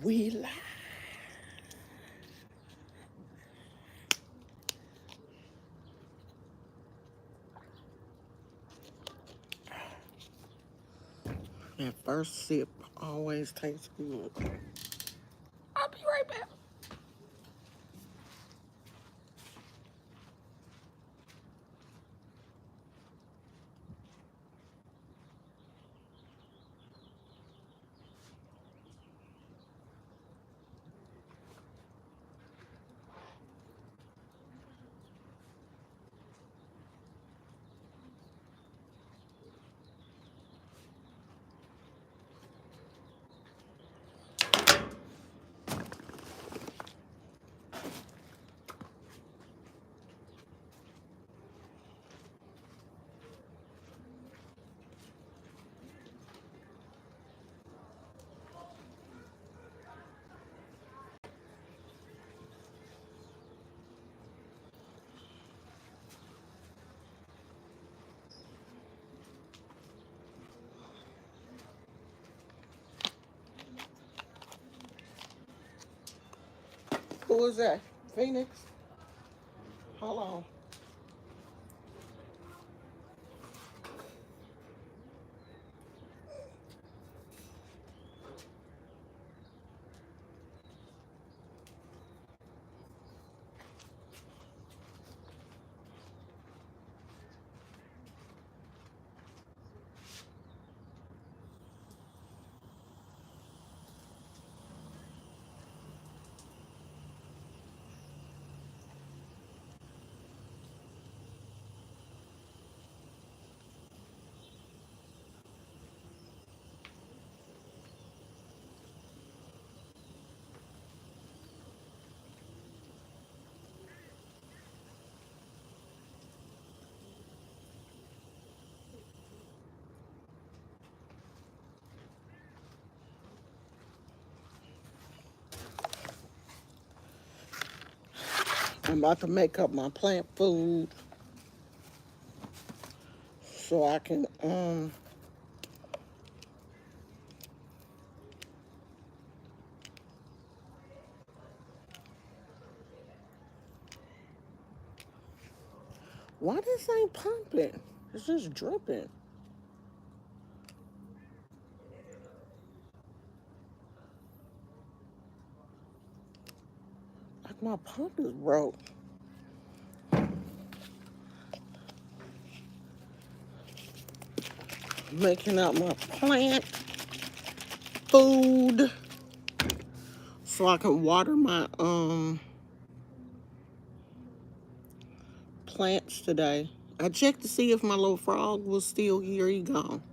We live. That first sip always tastes good. I'll be right back. Who is that? Phoenix? Hold on. I'm about to make up my plant food so I can why this ain't pumping? It's just dripping. Like my pump is broke. Making up my plant food so I can water my plants today. I checked to see if my little frog was still here. He gone.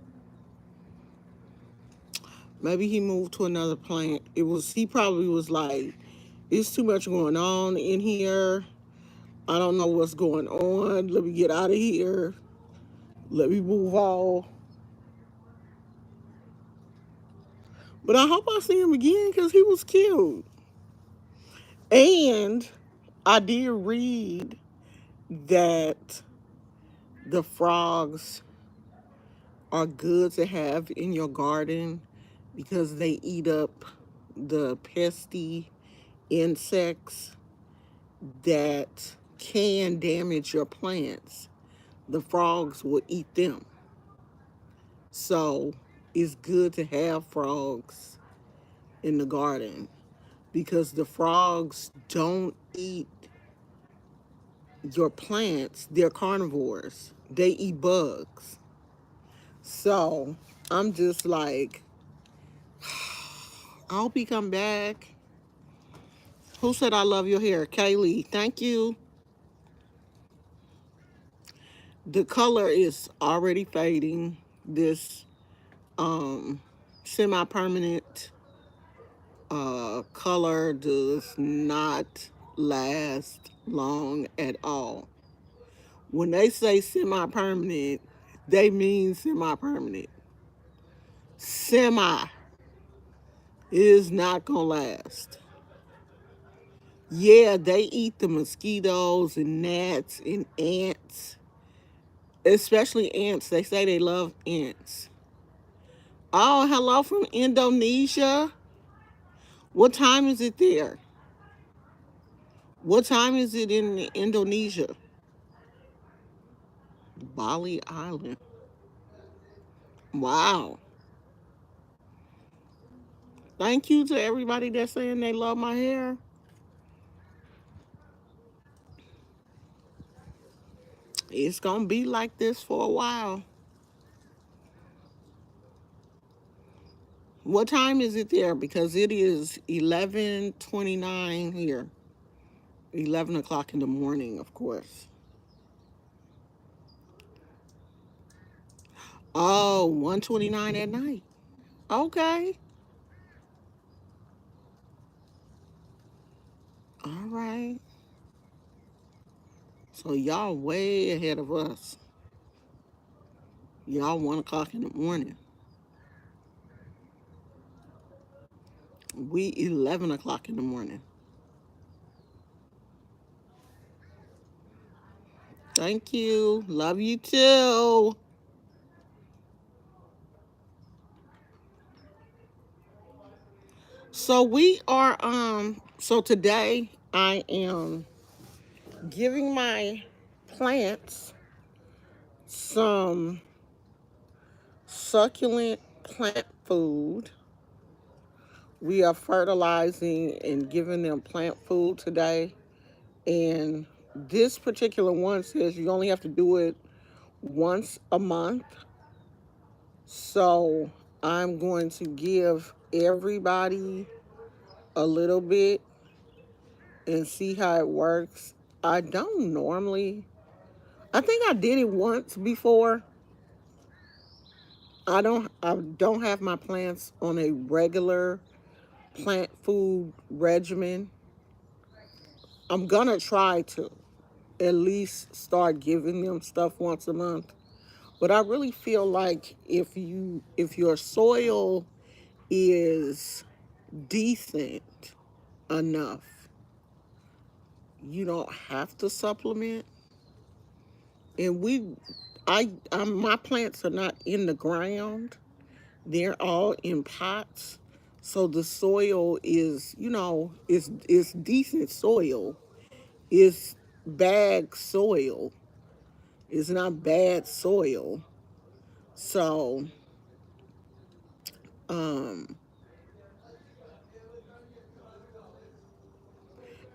Maybe he moved to another plant. He probably was like, it's too much going on in here. I don't know what's going on. Let me get out of here. Let me move on. But I hope I see him again because he was cute. And I did read that the frogs are good to have in your garden because they eat up the pesky insects that can damage your plants. The frogs will eat them. So it's good to have frogs in the garden because the frogs don't eat your plants. They're carnivores. They eat bugs. So I'm just like, I hope he come back. Who said I love your hair? Kaylee, thank you. The color is already fading. This um, semi-permanent color does not last long at all. When they say semi-permanent, they mean semi-permanent. Semi is not gonna last. Yeah, they eat the mosquitoes and gnats and ants, especially ants. They say they love ants. Oh, hello from Indonesia. What time is it there? What time is it in Indonesia? Bali Island. Wow. Thank you to everybody that's saying they love my hair. It's gonna be like this for a while. What time is it there? Because it is 11:29 here. 11 o'clock in the morning, of course. Oh, 1:29 at night. Okay. All right. So y'all way ahead of us. Y'all 1 o'clock in the morning. We 11 o'clock in the morning. Thank you. Love you too. So today I am giving my plants some succulent plant food. We are fertilizing and giving them plant food today. And this particular one says you only have to do it once a month. So I'm going to give everybody a little bit and see how it works. I don't normally, I think I did it once before. I don't have my plants on a regular plant food regimen. I'm gonna try to at least start giving them stuff once a month. But I really feel like if your soil is decent enough, you don't have to supplement. And my plants are not in the ground; they're all in pots. So the soil is, it's decent soil. It's bad soil. It's not bad soil. So, um,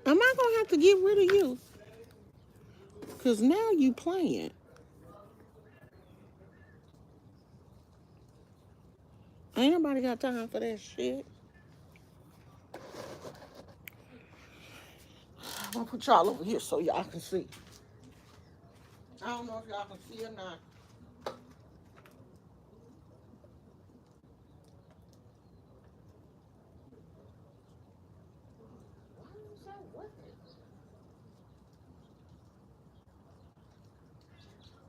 am I gonna have to get rid of you? Cause now you playing. Ain't nobody got time for that shit. I'm gonna put y'all over here so y'all can see. I don't know if y'all can see or not. Why is that wet?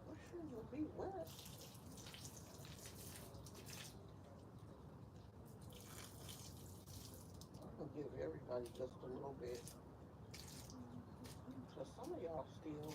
What should will be wet? I'm gonna give everybody just a little bit. Cause some of y'all still.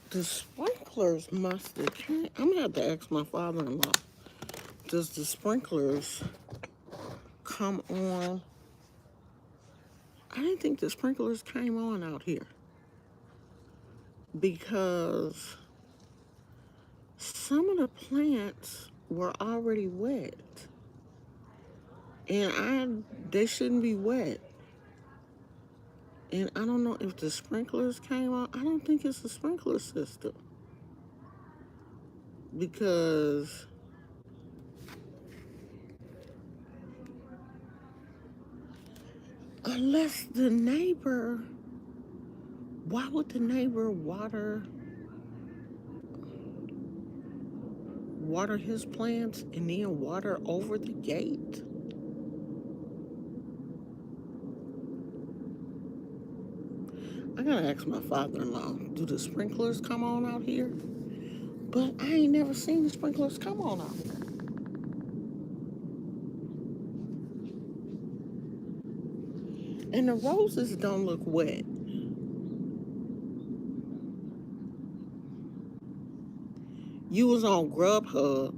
The sprinklers must have changed. I'm gonna have to ask my father-in-law. Does the sprinklers come on? I didn't think the sprinklers came on out here because some of the plants were already wet, and they shouldn't be wet. And I don't know if the sprinklers came on. I don't think it's the sprinkler system, because unless the neighbor, why would the neighbor water his plants and then water over the gate? I gotta ask my father-in-law, do the sprinklers come on out here? But I ain't never seen the sprinklers come on out here. And the roses don't look wet. You was on Grubhub.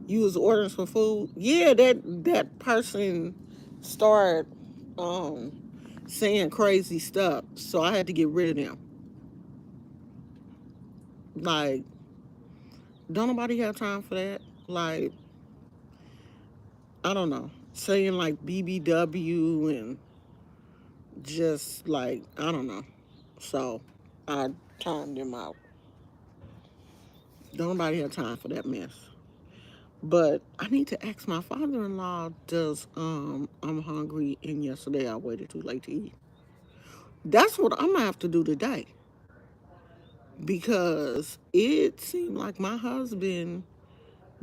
You was ordering some food. Yeah, that person started saying crazy stuff, so I had to get rid of them. Like, don't nobody have time for that. Like, I don't know, saying like BBW and just like, I don't know. So I timed them out. Don't nobody have time for that mess. But I need to ask my father-in-law, does I'm hungry and yesterday I waited too late to eat. That's what I'm gonna have to do today. Because it seemed like my husband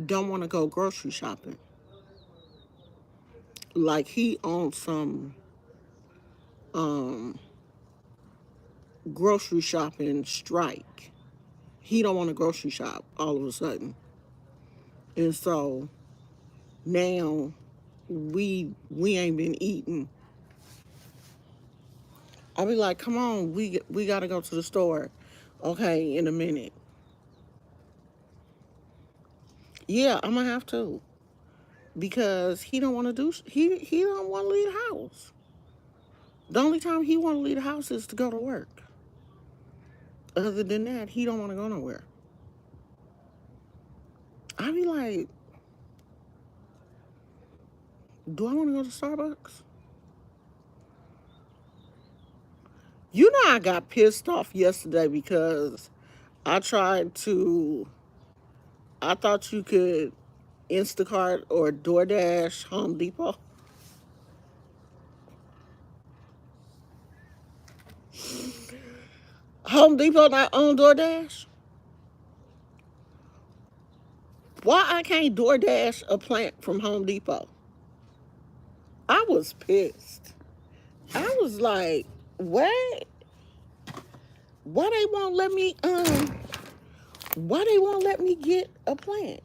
don't want to go grocery shopping. Like he on some um grocery shopping strike. He don't want to grocery shop all of a sudden. And so now we ain't been eating. I'll be like, come on, we gotta go to the store. Okay, in a minute. Yeah, I'm gonna have to, because he don't want to he don't want to leave the house. The only time he want to leave the house is to go to work. Other than that, he don't want to go nowhere. I be like, do I want to go to Starbucks? You know, I got pissed off yesterday because I tried to. I thought you could Instacart or DoorDash Home Depot. Home Depot not on DoorDash. Why I can't DoorDash a plant from Home Depot? I was pissed. I was like, what? Why they won't let me why they won't let me get a plant?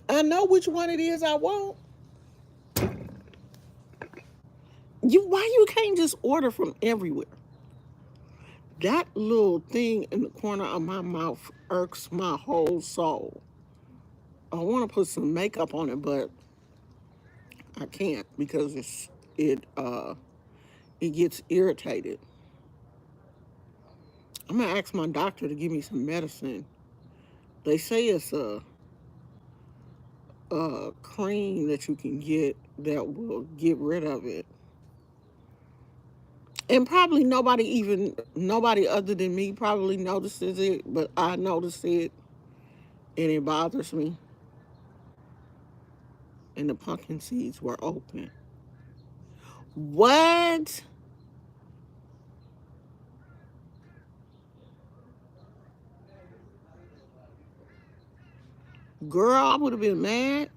I know which one it is I want. Why you can't just order from everywhere? That little thing in the corner of my mouth irks my whole soul. I want to put some makeup on it, but I can't because it gets irritated. I'm gonna ask my doctor to give me some medicine. They say it's a cream that you can get that will get rid of it. And probably nobody other than me probably notices it, but I notice it and it bothers me. And the pumpkin seeds were open. What? Girl, I would have been mad.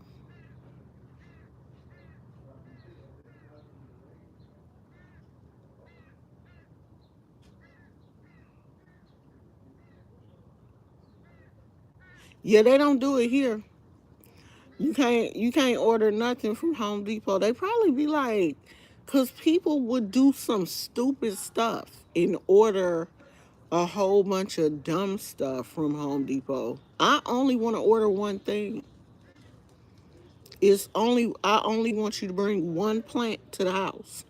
Yeah, they don't do it here. You can't order nothing from Home Depot. They probably be like, cause people would do some stupid stuff and order a whole bunch of dumb stuff from Home Depot. I only want to order one thing. I only want you to bring one plant to the house.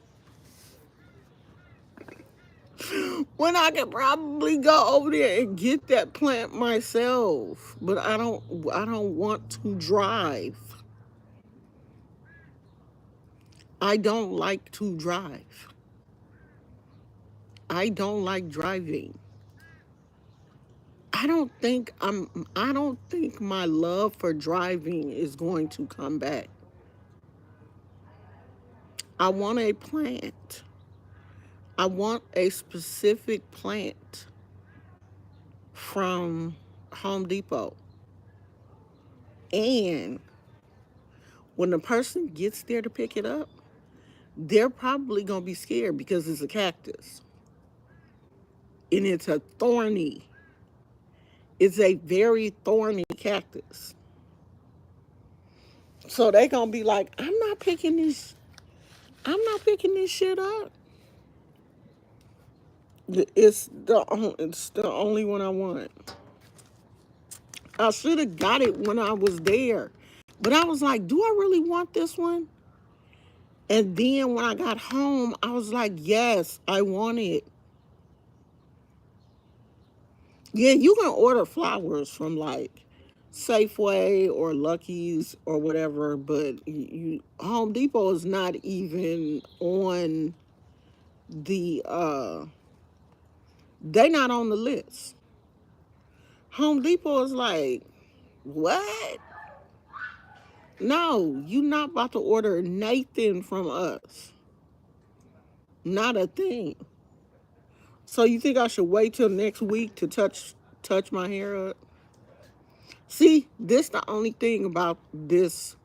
when I could probably go over there and get that plant myself. But I don't want to drive. I don't like to drive. I don't like driving. I don't think my love for driving is going to come back. I want a plant. I want a specific plant from Home Depot. And when the person gets there to pick it up, they're probably going to be scared because it's a cactus. And it's a very thorny cactus. So they going to be like, I'm not picking this shit up. It's the only one I want. I should have got it when I was there. But I was like, do I really want this one? And then when I got home, I was like, yes, I want it. Yeah, you can order flowers from like Safeway or Lucky's or whatever, but Home Depot is not even on the they not on the list. Home Depot is like, what? No, you not about to order Nathan from us. Not a thing. So you think I should wait till next week to touch my hair up? See, this the only thing about this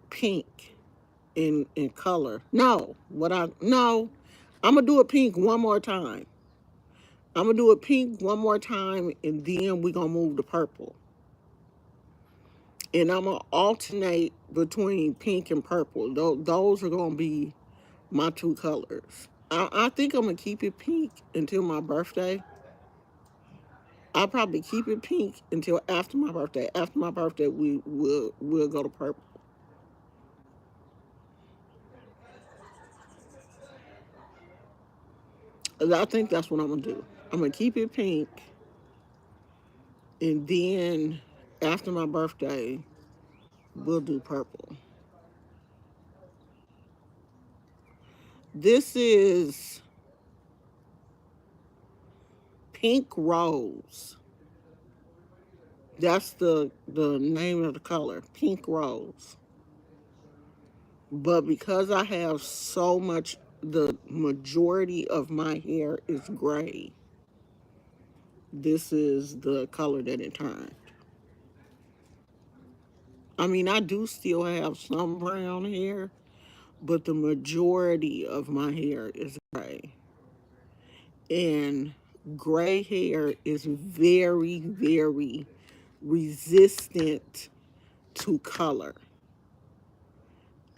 pink in color. No, I'm gonna do it pink one more time. I'm gonna do it pink one more time, and then we gonna move to purple. And I'm gonna alternate between pink and purple. Those are gonna be my two colors. I think I'm gonna keep it pink until my birthday. I'll probably keep it pink until after my birthday. After my birthday, we'll go to purple. I think that's what I'm gonna do. I'm gonna keep it pink, and then after my birthday, we'll do purple. This is Pink Rose. That's the name of the color, Pink Rose. But because I have so much, the majority of my hair is gray. This is the color that it turned. I mean, I do still have some brown hair, but the majority of my hair is gray. And gray hair is very, very resistant to color.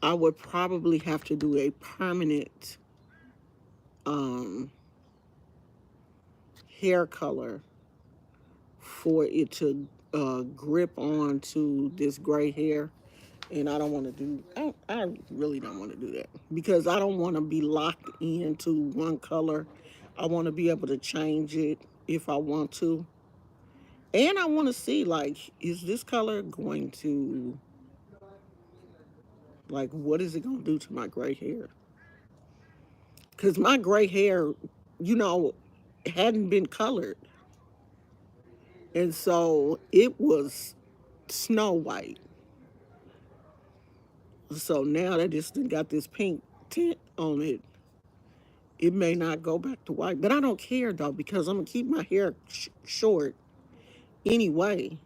I would probably have to do a permanent um, hair color for it to grip on to this gray hair. And I don't want to do, I really don't want to do that because I don't want to be locked into one color. I want to be able to change it if I want to. And I want to see, like, is this color going to, like, what is it going to do to my gray hair? Because my gray hair, you know, hadn't been colored. And so it was snow white. So now that it's got this pink tint on it, it may not go back to white. But I don't care, though, because I'm going to keep my hair short anyway.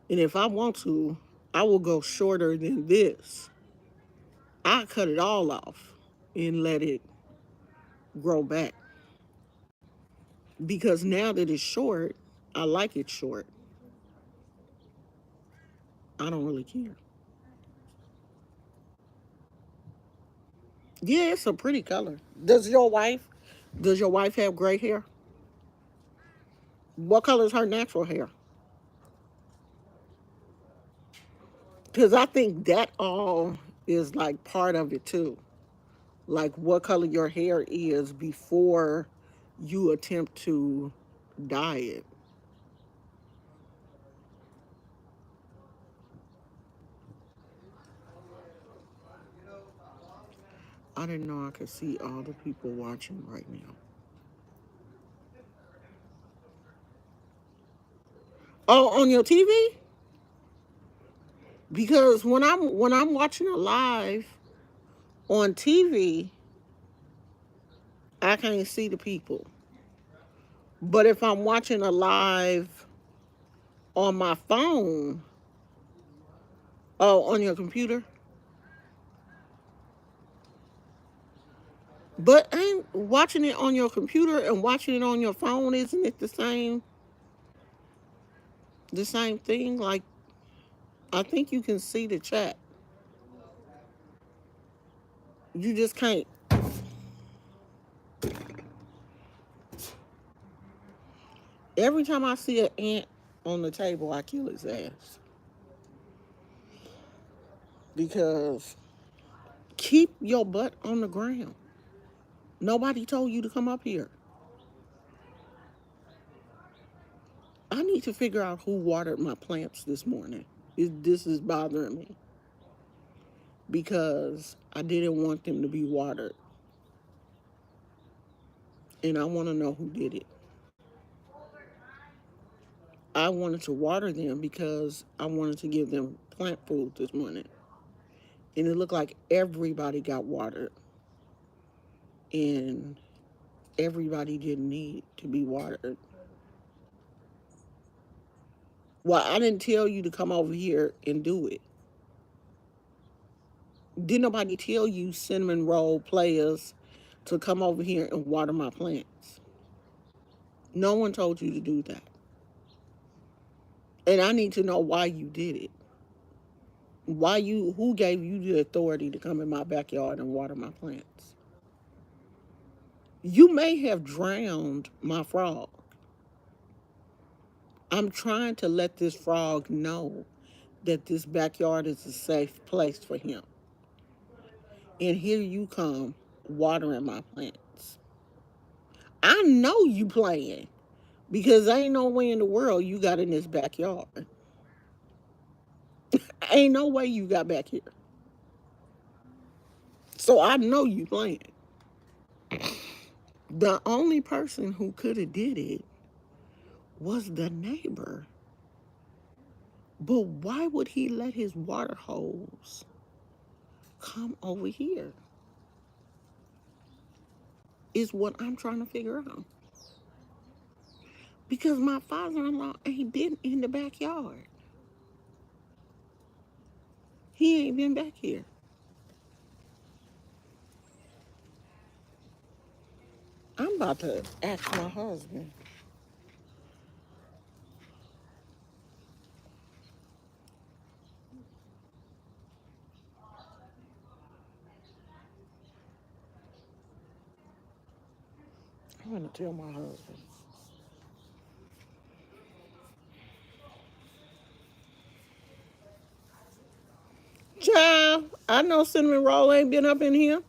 And if I want to, I will go shorter than this. I cut it all off and let it grow back. Because now that it's short, I like it short. I don't really care. Yeah, it's a pretty color. Does your wife have gray hair? What color is her natural hair? Because I think that all is like part of it too. Like what color your hair is before you attempt to diet. I didn't know I could see all the people watching right now. Oh, on your TV? Because when I'm watching a live on TV, I can't see the people. But if I'm watching a live on my phone, oh, on your computer, but ain't watching it on your computer and watching it on your phone, isn't it the same thing? Like, I think you can see the chat. You just can't. Every time I see an ant on the table, I kill his ass. Because keep your butt on the ground. Nobody told you to come up here. I need to figure out who watered my plants this morning. This is bothering me because I didn't want them to be watered. And I want to know who did it. I wanted to water them because I wanted to give them plant food this morning. And it looked like everybody got watered. And everybody didn't need to be watered. Well, I didn't tell you to come over here and do it. Didn't nobody tell you cinnamon roll players to come over here and water my plants? No one told you to do that. And I need to know why you did it. Who gave you the authority to come in my backyard and water my plants? You may have drowned my frog. I'm trying to let this frog know that this backyard is a safe place for him. And here you come watering my plants. I know you playing because ain't no way in the world you got in this backyard. Ain't no way you got back here. So I know you playing. The only person who could have did it was the neighbor. But why would he let his water hose come over here? Is what I'm trying to figure out. Because my father-in-law ain't been in the backyard. He ain't been back here. I'm about to ask my husband. I'm going to tell my husband. Child, I know cinnamon roll ain't been up in here.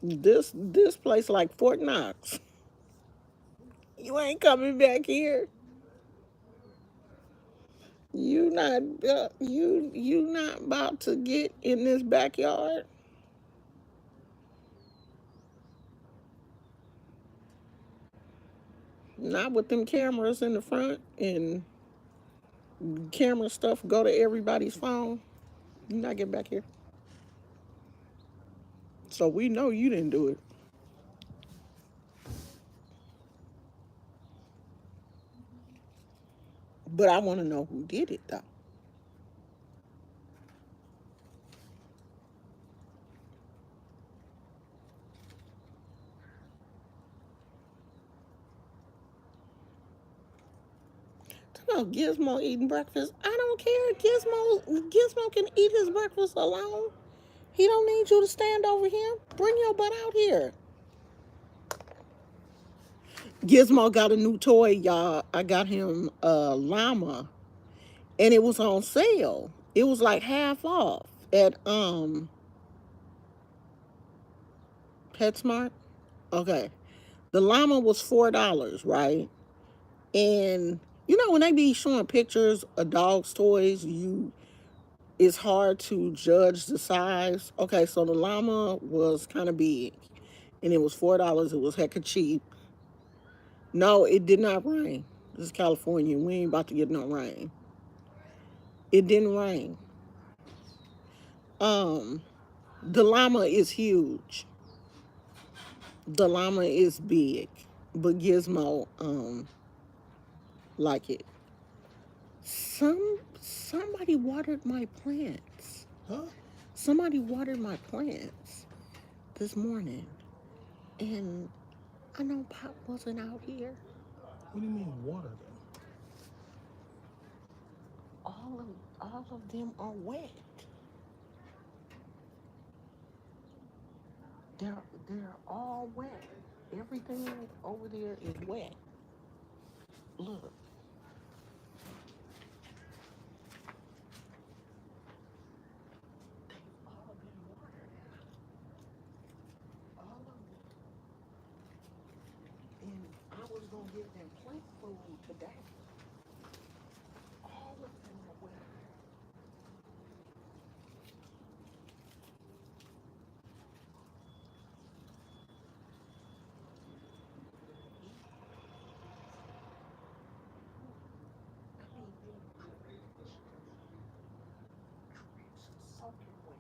This place like Fort Knox. You ain't coming back here. You not about to get in this backyard. Not with them cameras in the front and camera stuff go to everybody's phone. You not get back here. So we know you didn't do it. But I want to know who did it though. Talk about Gizmo eating breakfast. I don't care. Gizmo can eat his breakfast alone. He don't need you to stand over him. Bring your butt out here. Gizmo got a new toy, y'all. I got him a llama, and it was on sale. It was like half off at PetSmart. Okay. The llama was $4, right? And you know when they be showing pictures of dogs' toys, it's hard to judge the size. Okay, so the llama was kind of big, and it was $4. It was hecka cheap. No, it did not rain. This is California. We ain't about to get no rain. It didn't rain. Um, the llama is huge. The llama is big, but Gizmo like it. Somebody watered my plants. Huh? Somebody watered my plants this morning, and I know Pop wasn't out here. What do you mean water them? All of them are wet. They're all wet. Everything over there is wet. Look. They've all been watered. All of them. And I was gonna give them plant food today. All of them are wet. I mean, their trees are soaking wet.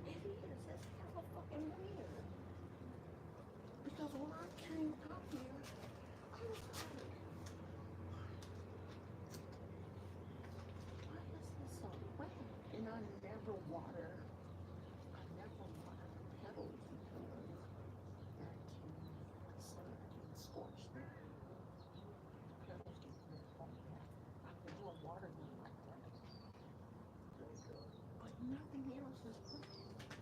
It is. It's hella fucking weird. Because when I came out here, I was like, why is this so wet? And I never water. I never water the petals because the sun can scorch them. The petals get red on them. I will water them like that. But nothing else is wet.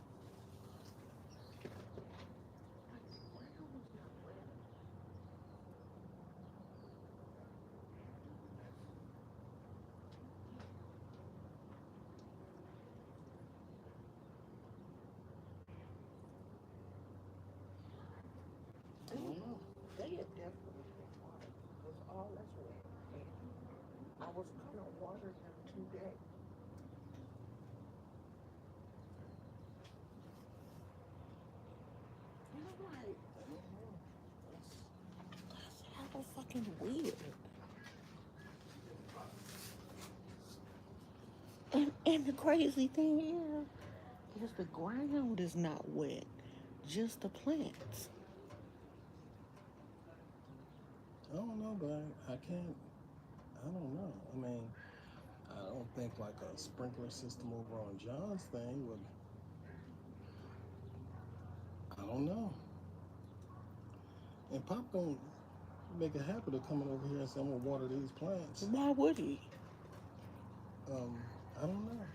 Like the ground is not wet. I don't know. They had definitely been watered because all that's wet. And I was gonna water them today. And I'm like, I don't know. that's hella fucking weird. And the crazy thing is the ground is not wet, just the plants. I don't know, but I can't. I don't know. I mean, I don't think like a sprinkler system over on John's thing would. I don't know. And Pop don't make a habit of coming over here and saying, "I'm gonna water these plants." Why would he? I don't know.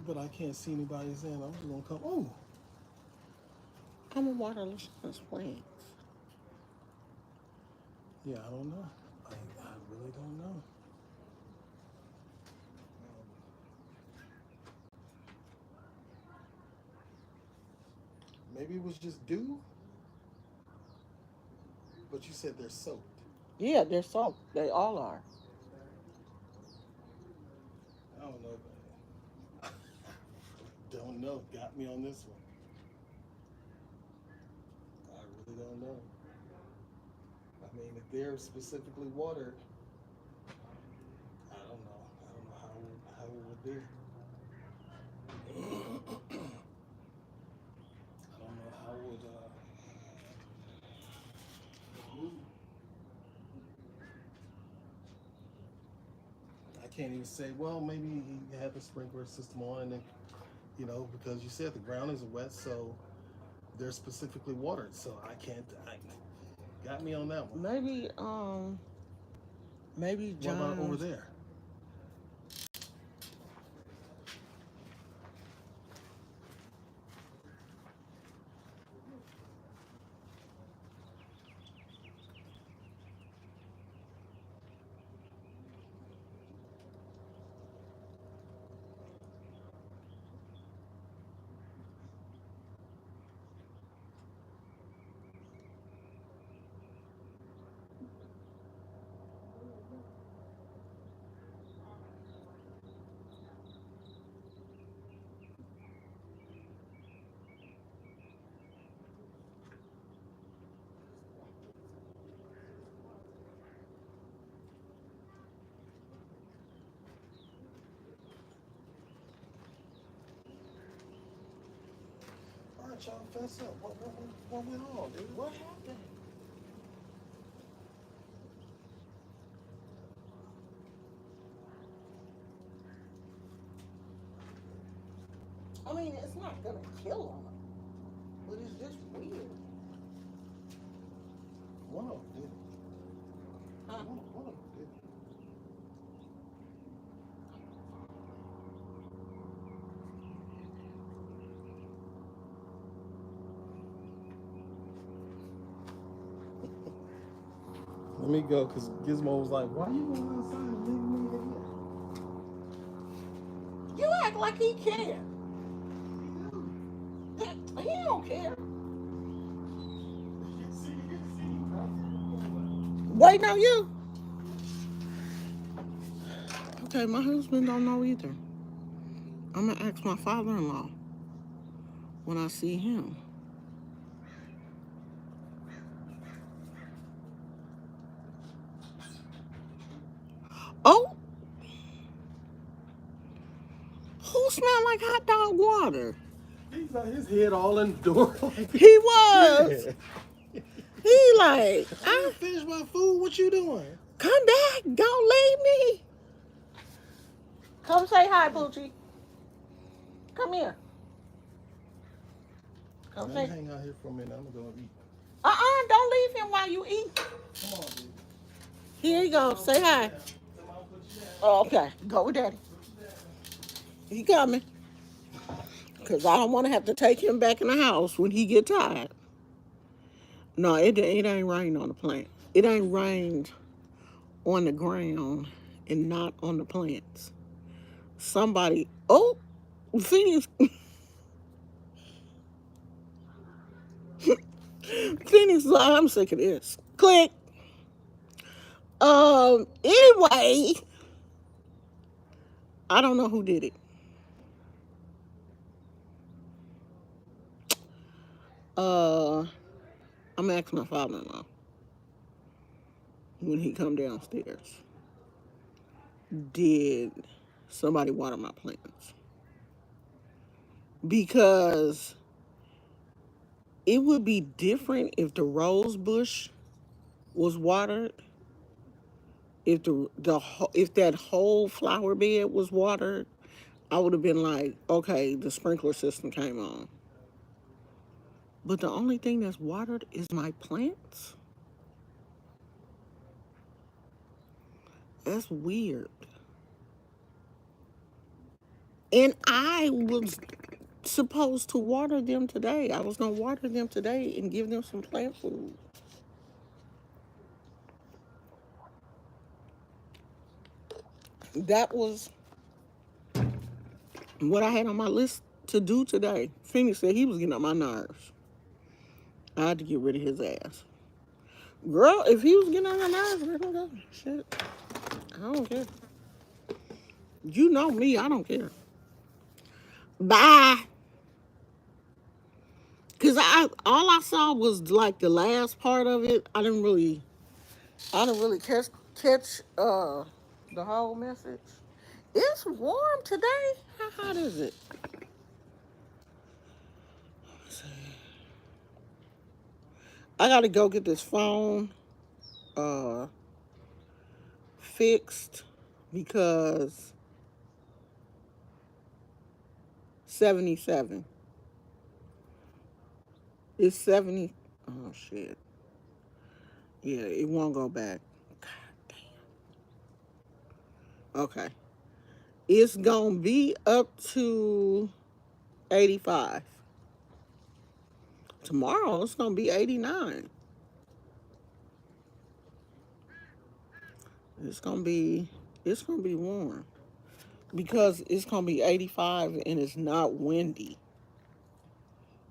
But I can't see anybody saying, "I'm just gonna come." Oh, I'm a water LaShawna's plants. yeah, I don't know. I really don't know. Maybe it was just dew, but you said they're soaked. Yeah, they're soaked. They all are. I don't know, but don't know. Got me on this one. I really don't know. I mean, if they're specifically watered, I don't know. I don't know how it would be. I don't know how it would. Move. I can't even say. Well, maybe he had the sprinkler system on, and because you said the ground is wet, so they're specifically watered. So I can't. I got me on that one. Maybe What about over John's. there? right, y'all fess up. What went on, dude? What happened? I mean, it's not gonna kill them, but it's just weird. One of them did. Huh? One of them did. Let me go, because Gizmo was like, why you going outside and leaving me here? You act like he cares. He don't care. Waiting on you. Okay, my husband don't know either. I'm gonna ask my father-in-law when I see him. Oh, who smelled like hot dog water? He's got his head all in the door. Like, He was. yeah. He like, I didn't finish my food. What you doing? come back. Don't leave me. Come say hi, Poochie. Come here. Come Let me say. hang out here for a minute. I'm going to eat. Don't leave him while you eat. Come on, dude. Here you go. Say hi. Oh, okay. Go with daddy. He coming. Because I don't want to have to take him back in the house when he get tired. No, it ain't rained on the plant. It ain't rained on the ground and not on the plants. Somebody, Phoenix, Phoenix, I'm sick of this. Click. Anyway, I don't know who did it. I'm asking my father-in-law when he come downstairs. Did somebody water my plants? Because it would be different if the rose bush was watered. If if that whole flower bed was watered, I would have been like, okay, the sprinkler system came on. But the only thing that's watered is my plants. That's weird. And I was supposed to water them today. I was going to water them today and give them some plant food. That was what I had on my list to do today. Phoenix said he was getting on my nerves. I had to get rid of his ass. Girl, if he was getting on your nerves, let him go. Shit. I don't care. You know me, I don't care. Bye. Cause all I saw was like the last part of it. I didn't really catch the whole message. It's warm today. How hot is it? I gotta go get this phone fixed because 77. It's 70. Oh shit. Yeah, it won't go back. God damn. Okay. It's gonna be up to 85. Tomorrow it's gonna be 89. It's gonna be warm because it's gonna be 85 and it's not windy.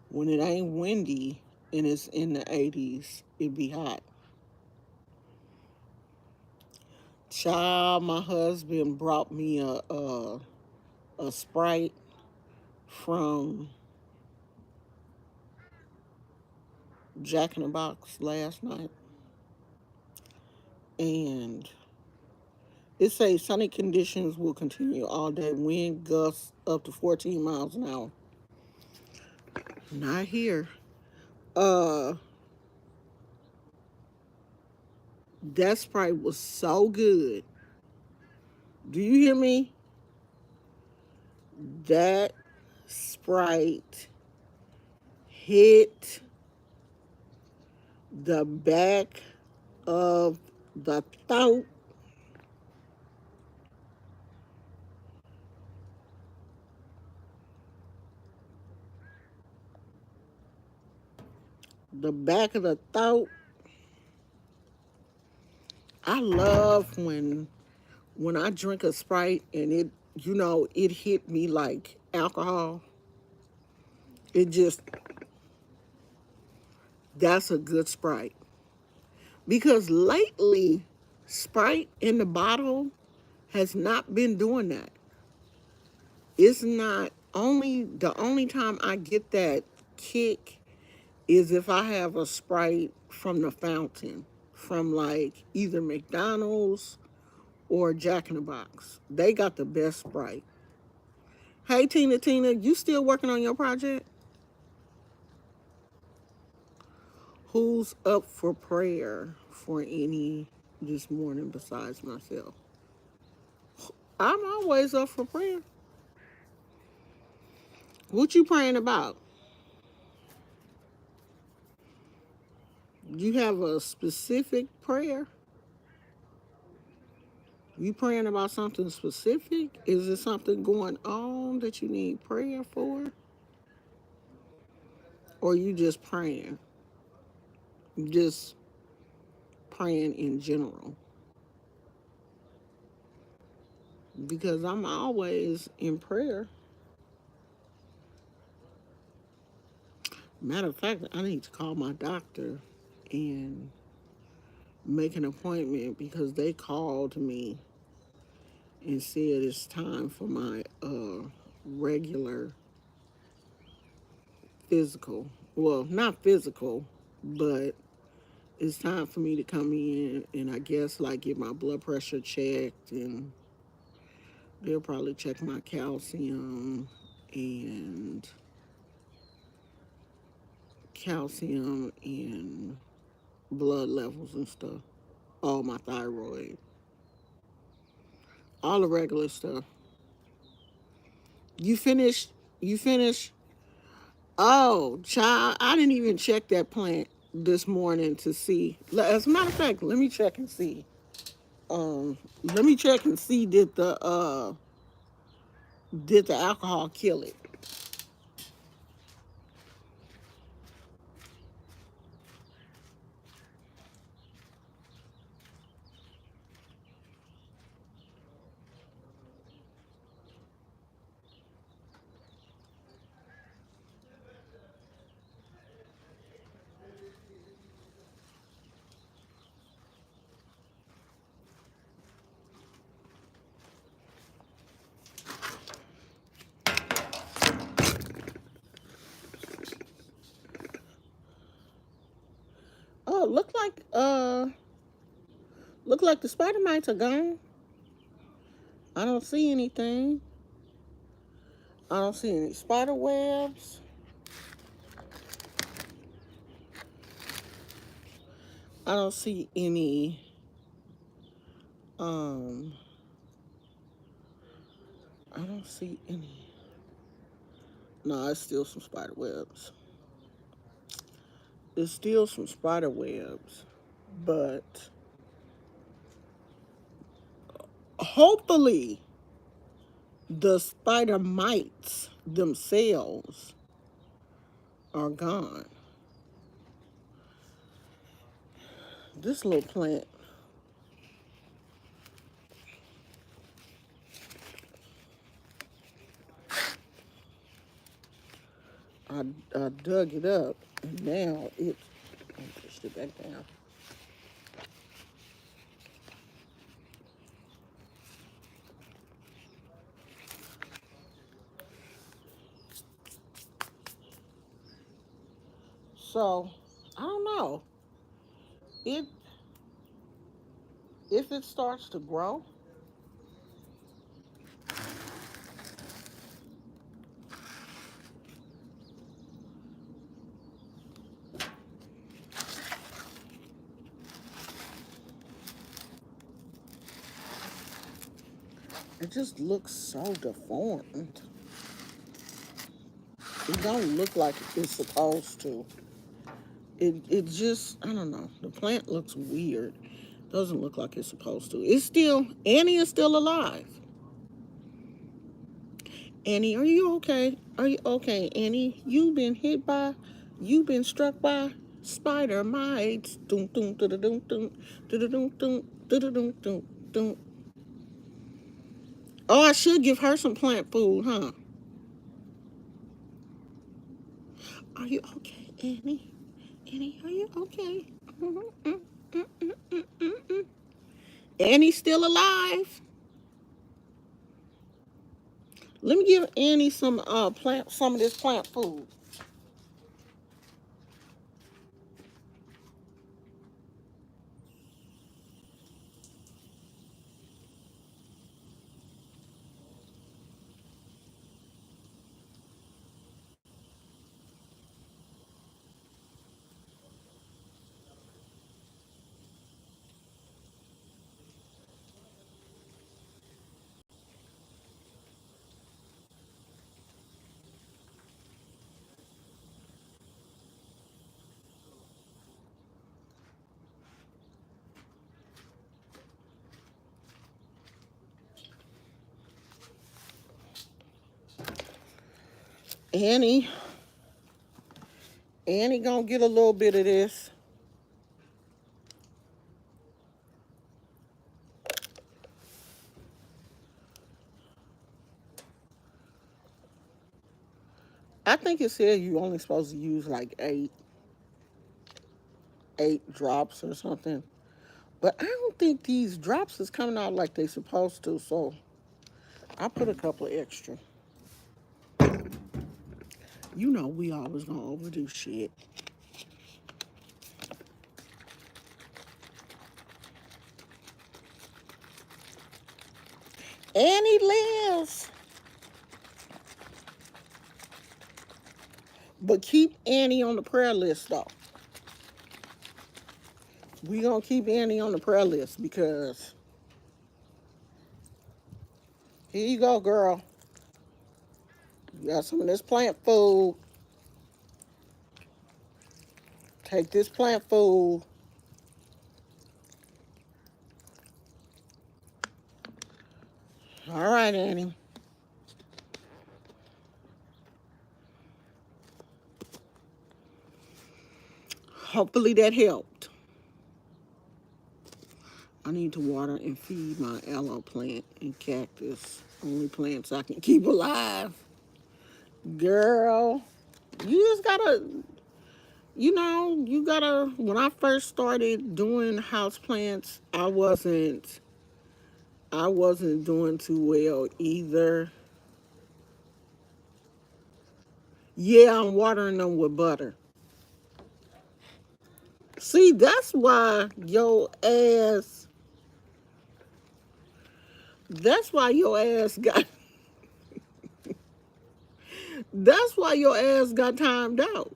When it ain't windy and it's in the 80s, it be hot. Child, my husband brought me a Sprite from Jack in the Box last night, and it says sunny conditions will continue all day. Wind gusts up to 14 miles an hour. Not here. Uh, that Sprite was so good. Do you hear me? That Sprite hit the back of the throat. The back of the throat. I love when I drink a Sprite and it hit me like alcohol. It just That's a good Sprite. Because lately, Sprite in the bottle has not been doing that. It's not only the only time I get that kick is if I have a Sprite from the fountain, from like either McDonald's or Jack in the Box. They got the best Sprite. Hey Tina, you still working on your project? Who's up for prayer for any this morning besides myself? I'm always up for prayer. What you praying about? You have a specific prayer? You praying about something specific? Is there something going on that you need prayer for? Or you just praying? Just praying in general? Because I'm always in prayer. Matter of fact, I need to call my doctor and make an appointment because they called me and said it's time for my regular physical. Well, not physical, but it's time for me to come in and I guess like get my blood pressure checked, and they'll probably check my calcium and blood levels and stuff. All my thyroid. All the regular stuff. You finished? You finished? Oh, child, I didn't even check that plant this morning to see. As a matter of fact, let me check and see. Let me check and see did the alcohol kill it? Oh, look like the spider mites are gone. I don't see anything. I don't see any spider webs. I don't see any um I don't see any. No, it's still some spider webs. There's still some spider webs, but hopefully the spider mites themselves are gone. This little plant, I, I dug it up and now I pushed it back down. So I don't know. It If it starts to grow, It just looks so deformed. It don't look like it's supposed to. It just, I don't know. The plant looks weird. Doesn't look like it's supposed to. It's still, Annie is still alive. Annie, are you okay? Are you okay, Annie? You've been struck by spider mites. Doom, doom, doom, doom, doom, doom, doom, doom, doom, doom. Oh, I should give her some plant food, huh? Are you okay, Annie? Annie, are you okay? Annie's still alive. Let me give Annie some of this plant food. Annie, Annie gonna get a little bit of this. I think it said you only supposed to use like eight drops or something. But I don't think these drops is coming out like they supposed to, so I put a couple of extra. You know we always gonna overdo shit. Annie lives. But keep Annie on the prayer list though. We gonna keep Annie on the prayer list because here you go, girl. You got some of this plant food. Take this plant food. All right, Annie. Hopefully that helped. I need to water and feed my aloe plant and cactus. Only plants I can keep alive. Girl, you just gotta, when I first started doing house plants, I wasn't doing too well either. Yeah, I'm watering them with butter. See, that's why your ass got, that's why your ass got timed out.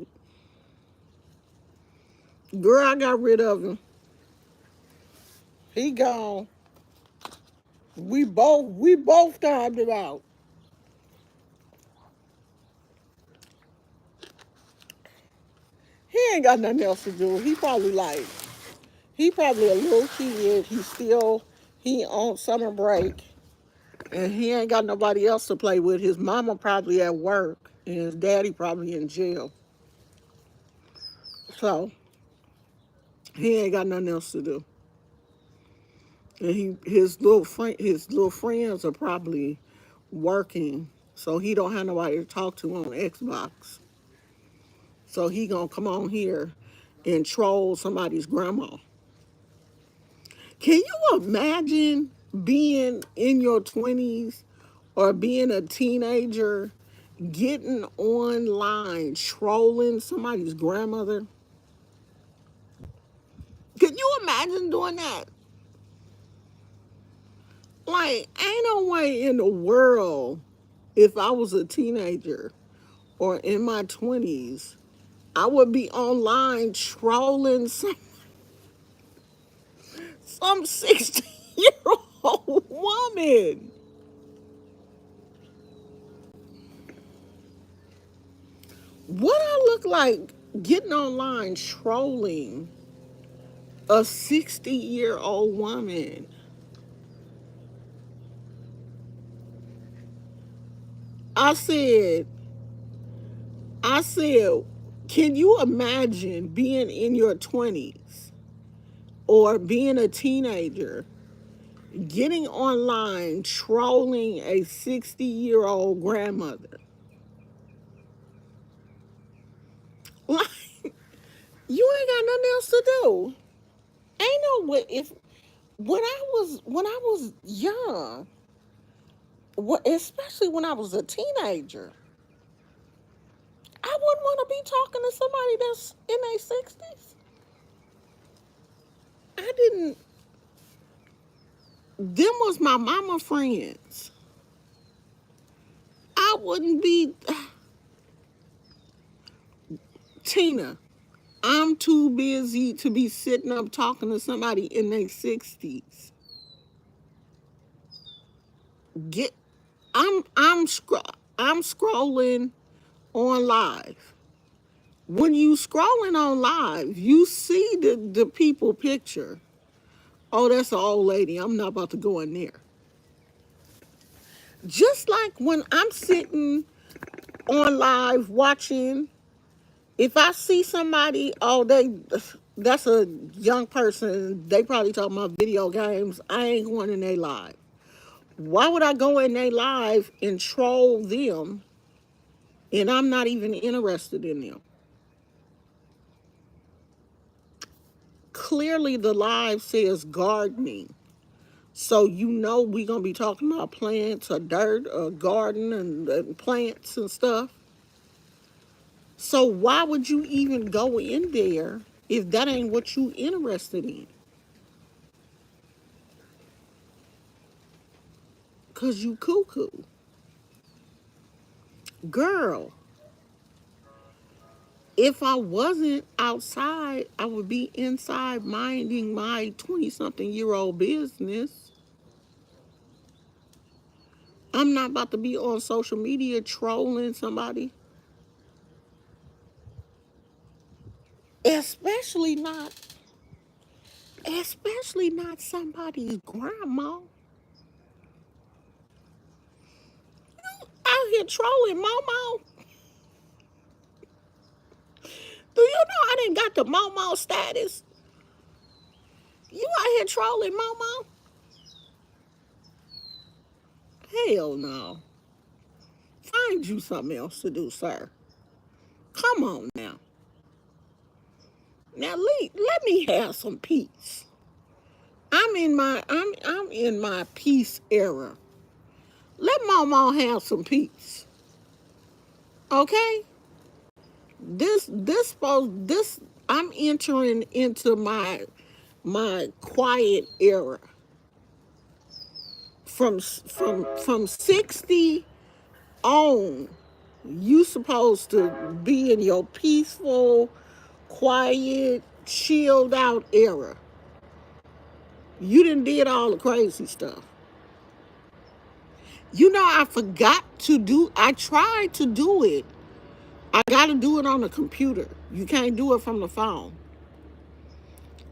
Girl, I got rid of him. He gone. We both timed him out. He ain't got nothing else to do. He probably a little kid. He on summer break. And he ain't got nobody else to play with. His mama probably at work. And his daddy probably in jail. So he ain't got nothing else to do. And his little friends are probably working. So he don't have nobody to talk to on Xbox. So he gonna come on here and troll somebody's grandma. Can you imagine being in your 20s or being a teenager getting online trolling somebody's grandmother? Can you imagine doing that? Like, ain't no way in the world, if I was a teenager or in my 20s, I would be online trolling some 16-year-old woman. What I look like getting online trolling a 60-year-old woman. I said, I said, can you imagine being in your 20s or being a teenager, getting online trolling a 60-year-old grandmother? Like, you ain't got nothing else to do. Ain't no way. If when I was young, especially when I was a teenager, I wouldn't want to be talking to somebody that's in their 60s. I didn't. Them was my mama friends. I wouldn't be. Tina, I'm too busy to be sitting up talking to somebody in their 60s. Get. I'm scrolling on live. When you scrolling on live, you see the people picture. Oh, that's an old lady. I'm not about to go in there. Just like when I'm sitting on live watching, if I see somebody, oh, that's a young person, they probably talking about video games. I ain't going in their live. Why would I go in their live and troll them and I'm not even interested in them? Clearly the live says gardening. So you know we're gonna be talking about plants or dirt or garden and plants and stuff. So why would you even go in there if that ain't what you interested in? Cause you cuckoo. Girl, if I wasn't outside, I would be inside minding my 20-something-year-old business. I'm not about to be on social media trolling somebody. Especially not especially not somebody's grandma. Out here trolling Momo. Do you know I didn't got the Momo status? You out here trolling Momo? Hell no. Find you something else to do, sir. Come on now. Now let me have some peace. I'm in my peace era. Let Momo have some peace. Okay? This I'm entering into my quiet era. From 60 on, you supposed to be in your peaceful, quiet, chilled out era. You done did all the crazy stuff. You know, I tried to do it. I got to do it on the computer. You can't do it from the phone.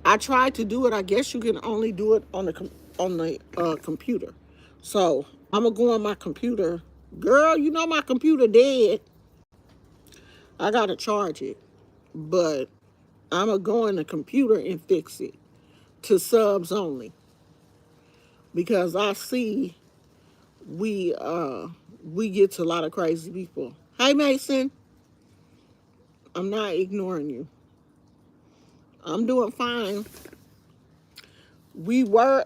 I tried to do it. I guess you can only do it on the computer. So I'm gonna go on my computer. Girl, you know my computer dead. I gotta charge it, but I'm gonna go on the computer and fix it to subs only because I see we uh we get to a lot of crazy people. Hey Mason, I'm not ignoring you. I'm doing fine. We were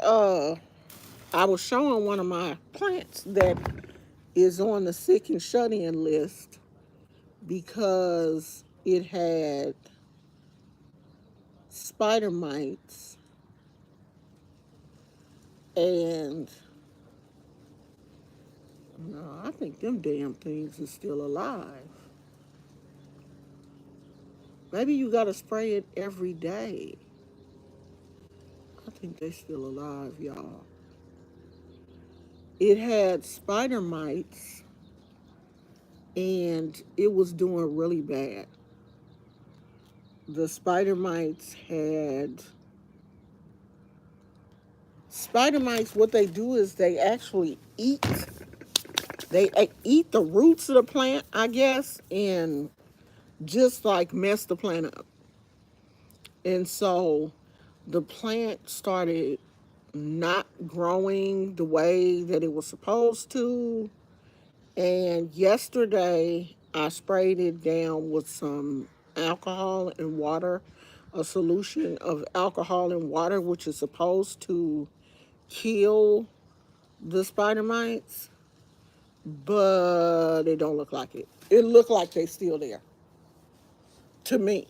I was showing one of my plants that is on the sick and shut in list because it had spider mites and no, I think them damn things is still alive. Maybe you gotta spray it every day. I think they still alive, y'all. It had spider mites and it was doing really bad. The spider mites. What they do is they actually eat the roots of the plant, I guess, and just like mess the plant up. And so the plant started not growing the way that it was supposed to. And yesterday, I sprayed it down with some alcohol and water, a solution of alcohol and water, which is supposed to kill the spider mites, but it don't look like it. It looked like they still there. To me,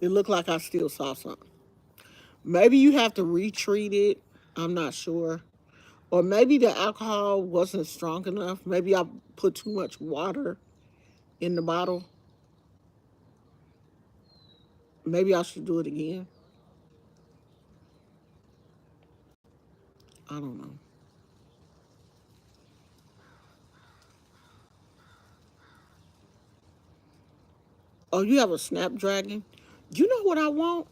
it looked like I still saw something. Maybe you have to retreat it. I'm not sure. Or maybe the alcohol wasn't strong enough. Maybe I put too much water in the bottle. Maybe I should do it again. I don't know. Oh, you have a Snapdragon? You know what I want?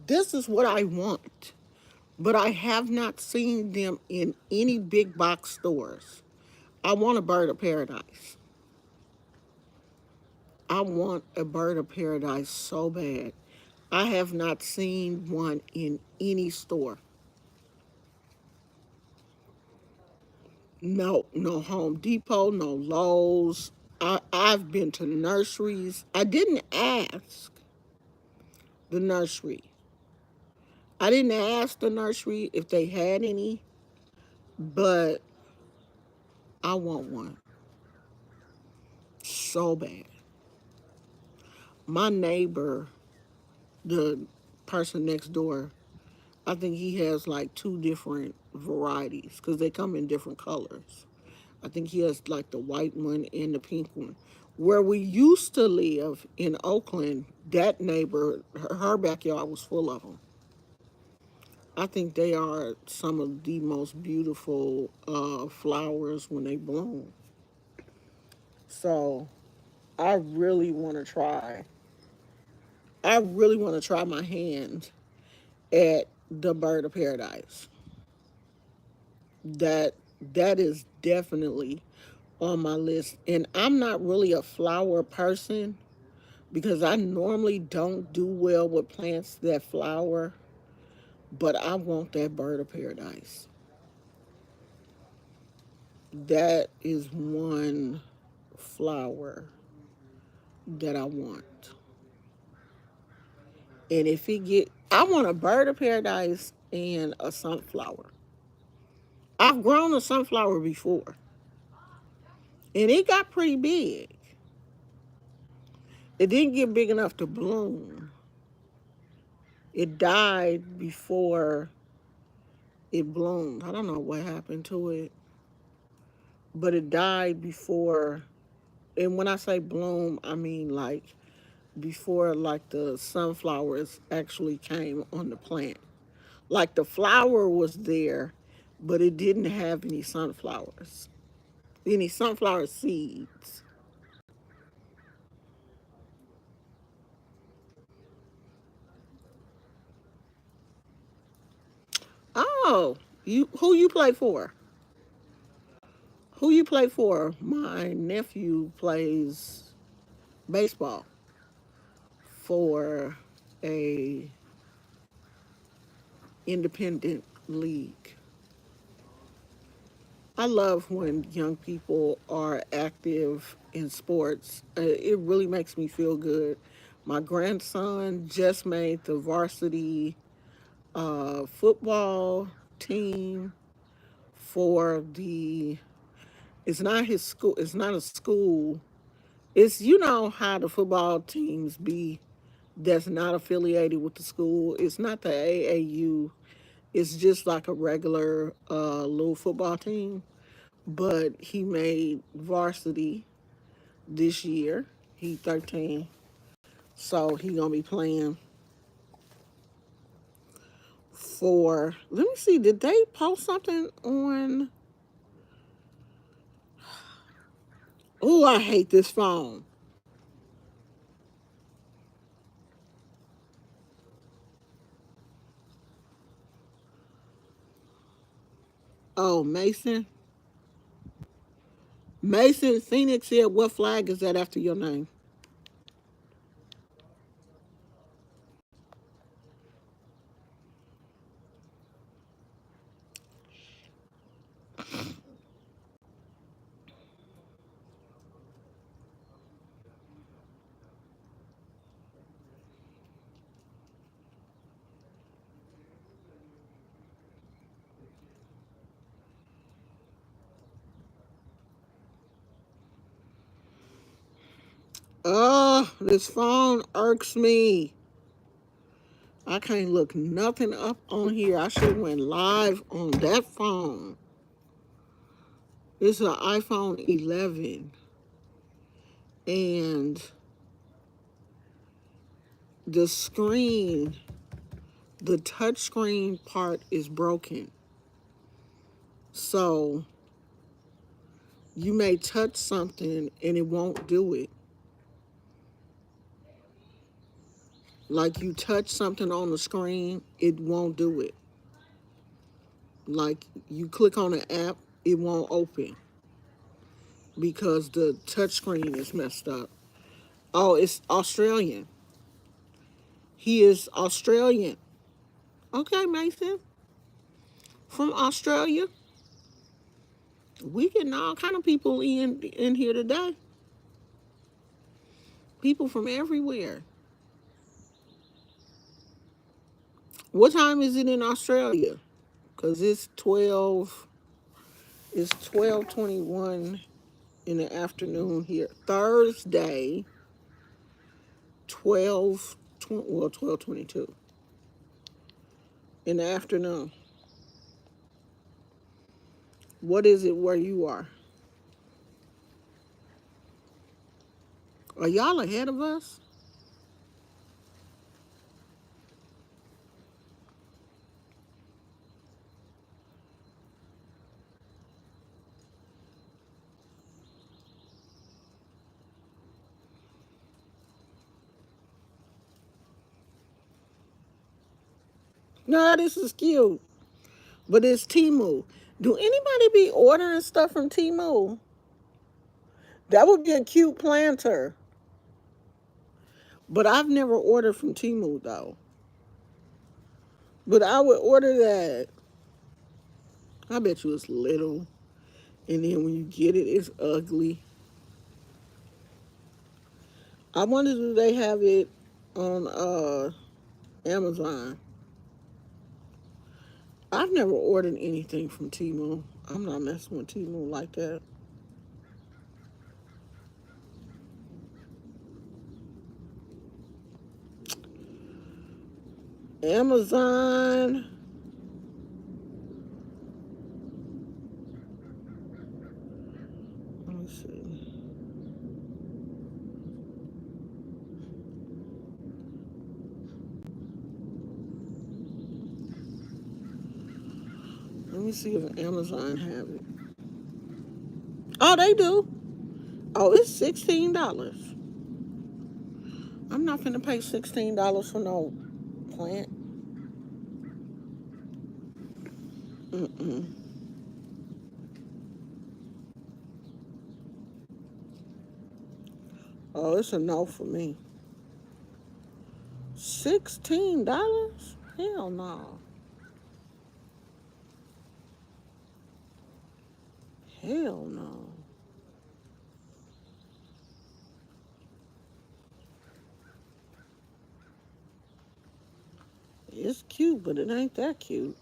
This is what I want. But I have not seen them in any big box stores. I want a bird of paradise. I want a bird of paradise so bad. I have not seen one in any store. No, no Home Depot, no Lowe's. I've been to nurseries. I didn't ask the nursery. I didn't ask the nursery if they had any, but I want one so bad. My neighbor, the person next door, I think he has like two different varieties because they come in different colors. I think he has like the white one and the pink one. Where we used to live in Oakland, that neighbor, her backyard was full of them. I think they are some of the most beautiful flowers when they bloom. So I really want to try. I really want to try my hand at the bird of paradise. That that is definitely on my list. And I'm not really a flower person because I normally don't do well with plants that flower, but I want that bird of paradise. That is one flower that I want. And if it get I want a bird of paradise and a sunflower. I've grown a sunflower before and it got pretty big. It didn't get big enough to bloom. It died before it bloomed. I don't know what happened to it, but it died before. And when I say bloom, I mean like before like the sunflowers actually came on the plant. Like the flower was there, but it didn't have any sunflower seeds. Oh, you who you play for? Who you play for? My nephew plays baseball for a independent league. I love when young people are active in sports. It really makes me feel good. My grandson just made the varsity football team for the. It's not his school. It's not a school. It's how the football teams be that's not affiliated with the school. It's not the AAU. It's just like a regular little football team. But he made varsity this year. He 13, so he gonna be playing for. Let me see. Did they post something on? Oh, I hate this phone. Oh, Mason. Mason Phoenix said, what flag is that after your name? Oh, this phone irks me. I can't look nothing up on here. I should have went live on that phone. It's an iPhone 11, and the screen, the touch screen part is broken. So you may touch something and it won't do it. Like you touch something on the screen, it won't do it. Like you click on an app, it won't open because the touch screen is messed up. Oh, it's Australian. He is Australian. Okay, Mason. From Australia. We getting all kind of people in here today. People from everywhere. What time is it in Australia? Cause it's 12:21 in the afternoon here. Thursday, 12:22 in the afternoon. What is it where you are? Are y'all ahead of us? No, this is cute, but it's Temu. Do anybody be ordering stuff from Temu? That would be a cute planter. But I've never ordered from Temu though. But I would order that. I bet you it's little. And then when you get it, it's ugly. I wonder do they have it on Amazon. I've never ordered anything from Temu. I'm not messing with Temu like that. Amazon. Let me see. Let me see if Amazon have it. Oh, they do. Oh, it's $16. I'm not gonna pay $16 for no plant. Mm-mm. Oh, it's a no for me. $16? Hell no. Hell no. It's cute, but it ain't that cute.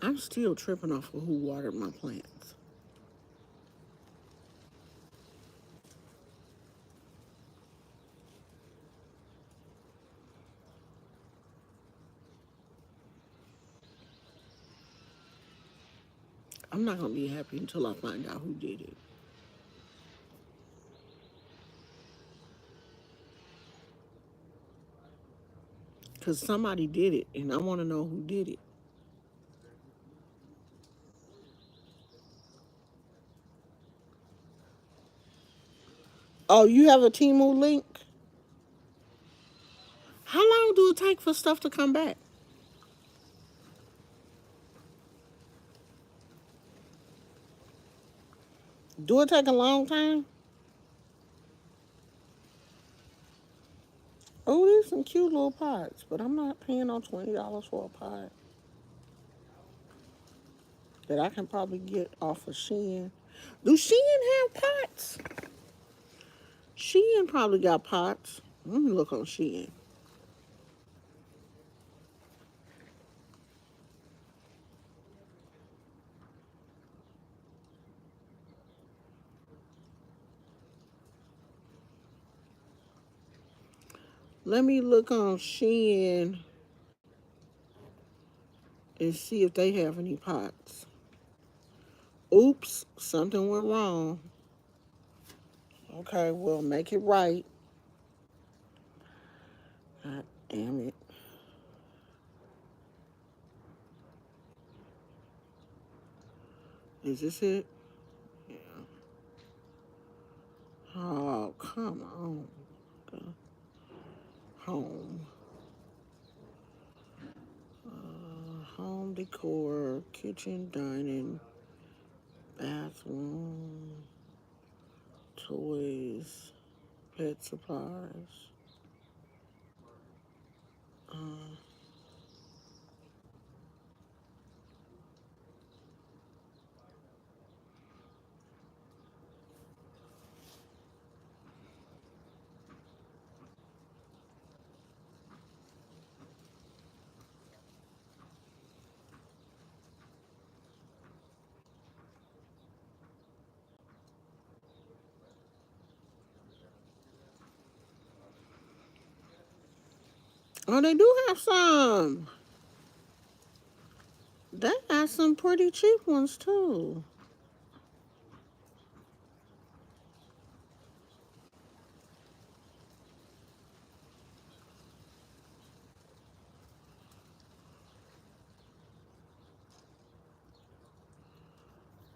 I'm still tripping off of who watered my plants. I'm not gonna be happy until I find out who did it. Because somebody did it, and I want to know who did it. Oh, you have a Timu link? How long do it take for stuff to come back? Do it take a long time? Oh, these some cute little pots, but I'm not paying no $20 for a pot that I can probably get off of Shein. Do Shein have pots? Shein probably got pots. Let me look on Shein. Let me look on Shein and see if they have any pots. Oops, something went wrong. Okay, well, make it right. God damn it. Is this it? Yeah. Oh, come on. Home. Home decor, kitchen, dining, bathroom, toys, pet supplies. Uh, oh, they do have some. They got some pretty cheap ones too.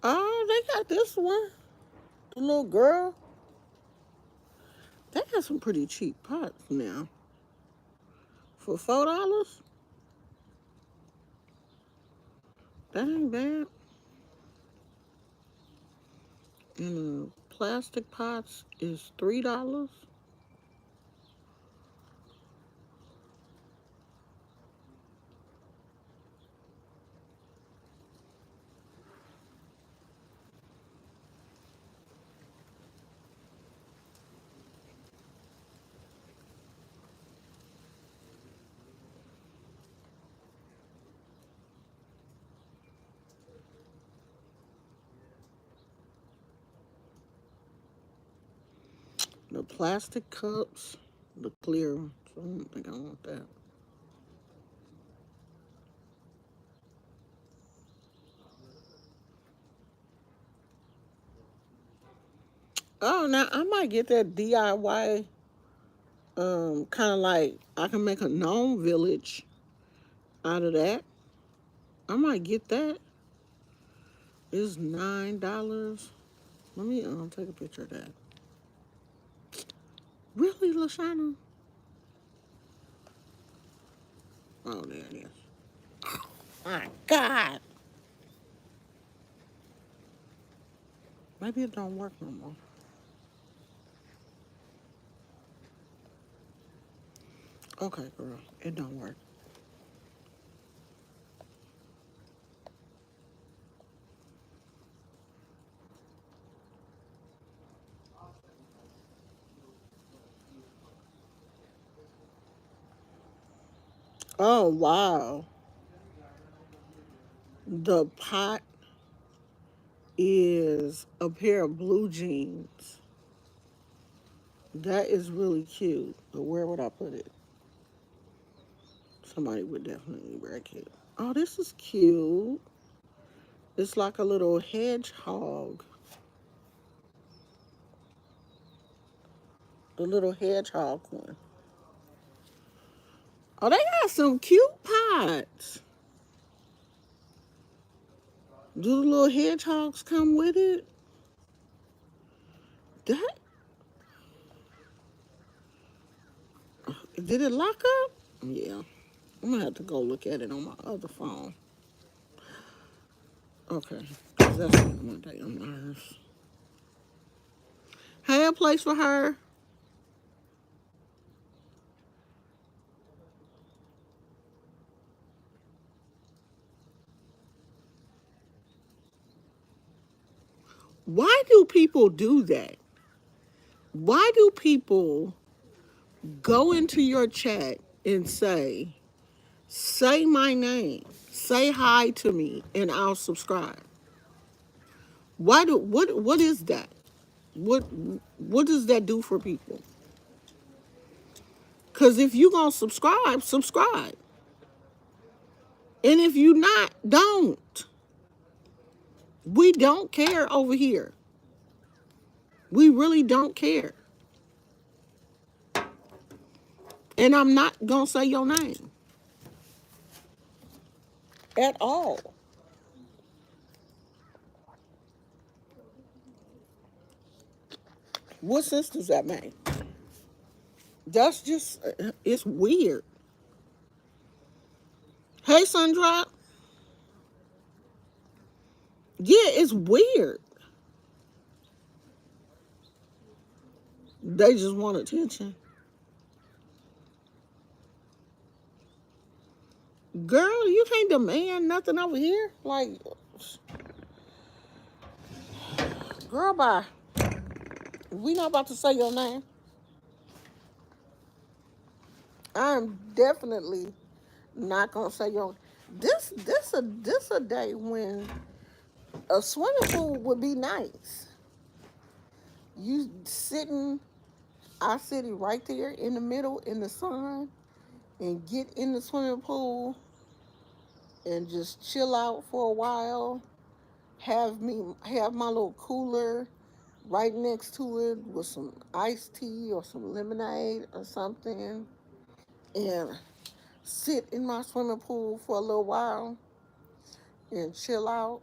Oh, they got this one. The little girl. They got some pretty cheap pots now. For $4? That ain't bad. And the plastic pots is $3. The plastic cups, the clear ones. I don't think I want that. Oh, now I might get that DIY. Kind of like I can make a gnome village out of that. I might get that. It's $9. Let me take a picture of that. Really, Lashana? Oh, there it is. My God. Maybe it don't work no more. Okay, girl, it don't work. Oh wow, the pot is a pair of blue jeans. That is really cute. But where would I put it? Somebody would definitely wear it. Oh, this is cute. It's like a little hedgehog. The little hedgehog one. Oh, they got some cute pots. Do the little hedgehogs come with it? That did it lock up? Yeah. I'm gonna have to go look at it on my other phone. Okay. 'Cause that's getting my damn nerves. Hey, a place for her. Why do people do that? Why do people go into your chat and say my name, say hi to me, and I'll subscribe? What is that? What what does that do for people? Cause if you gonna subscribe, subscribe. And if you not, don't. We don't care over here. We really don't care. And I'm not gonna say your name at all. What sense does that make? That's just it's weird. Hey, Sundrop. Yeah, it's weird. They just want attention. Girl, you can't demand nothing over here. Like, girl, bye. We not about to say your name. I'm definitely not gonna say your. This a day when a swimming pool would be nice. You sitting, I sitting right there in the middle in the sun, and get in the swimming pool and just chill out for a while. Have my little cooler right next to it with some iced tea or some lemonade or something, and sit in my swimming pool for a little while and chill out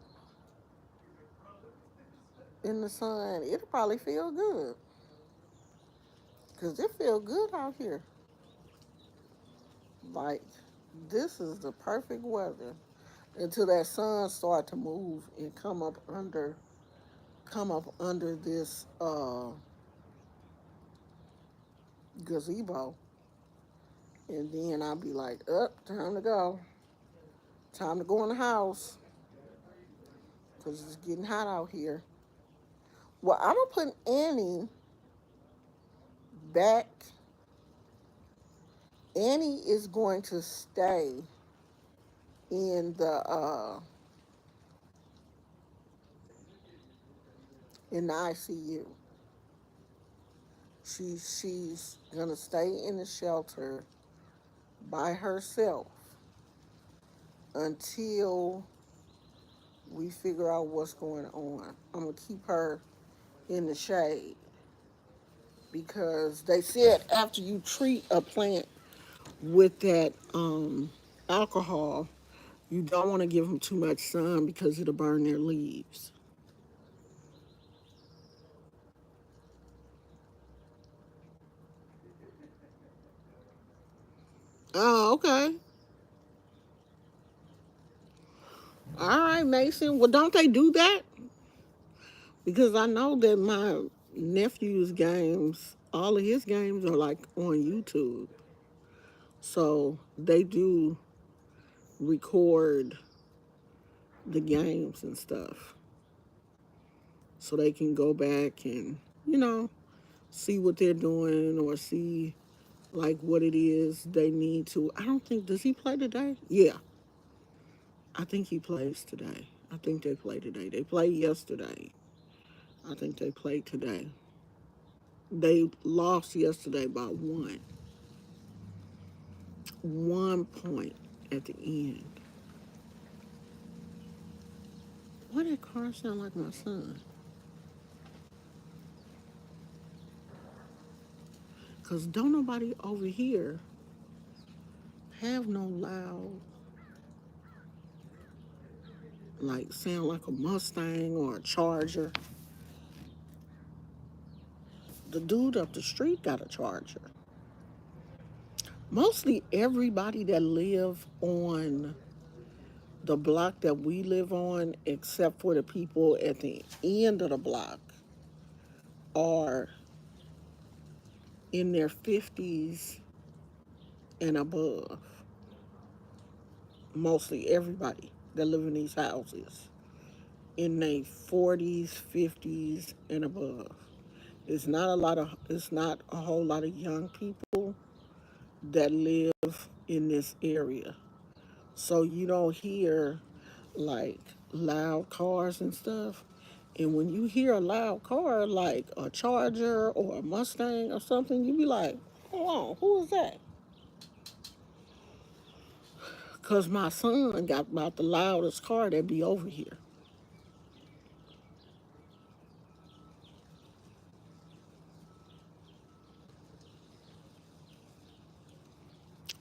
in the sun. It'll probably feel good because it feels good out here. Like, this is the perfect weather until that sun start to move and come up under this gazebo, and then I'll be like, up, time to go. Time to go in the house because it's getting hot out here. Well, I'm going to put Annie back. Annie is going to stay in the ICU. She's gonna stay in the shelter by herself until we figure out what's going on. I'm gonna keep her in the shade because they said after you treat a plant with that alcohol, you don't want to give them too much sun because it'll burn their leaves. Oh, okay. All right, Mason. Well, don't they do that? Because I know that my nephew's games, all of his games are like on YouTube. So they do record the games and stuff. So they can go back and, you know, see what they're doing or see like what it is they need to. I don't think, does he play today? Yeah, I think he plays today. I think they play today. They played yesterday. I think they played today. They lost yesterday by 1 point at the end. Why that car sound like my son? Cause don't nobody over here have no loud, like sound like a Mustang or a Charger. The dude up the street got a Charger. Mostly everybody that live on the block that we live on, except for the people at the end of the block, are in their 50s and above. Mostly everybody that live in these houses in their 40s, 50s, and above. It's not a whole lot of young people that live in this area. So you don't hear like loud cars and stuff. And when you hear a loud car like a Charger or a Mustang or something, you be like, hold on, who is that? Because my son got about the loudest car that be over here.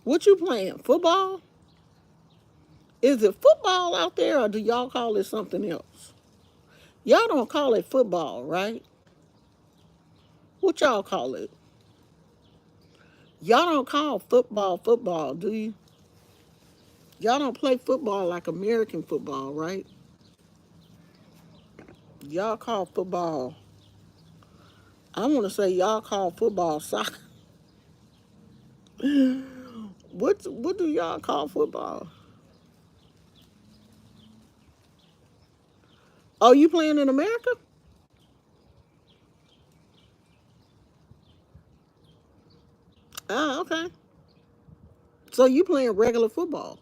What you playing? Football? Is it football out there or do y'all call it something else? Y'all don't call it football, right? What y'all call it? Y'all don't call football football, do you? Y'all don't play football like American football, right? Y'all call football. I want to say y'all call football soccer. What do y'all call football? Oh, you playing in America? Ah, okay. So you playing regular football?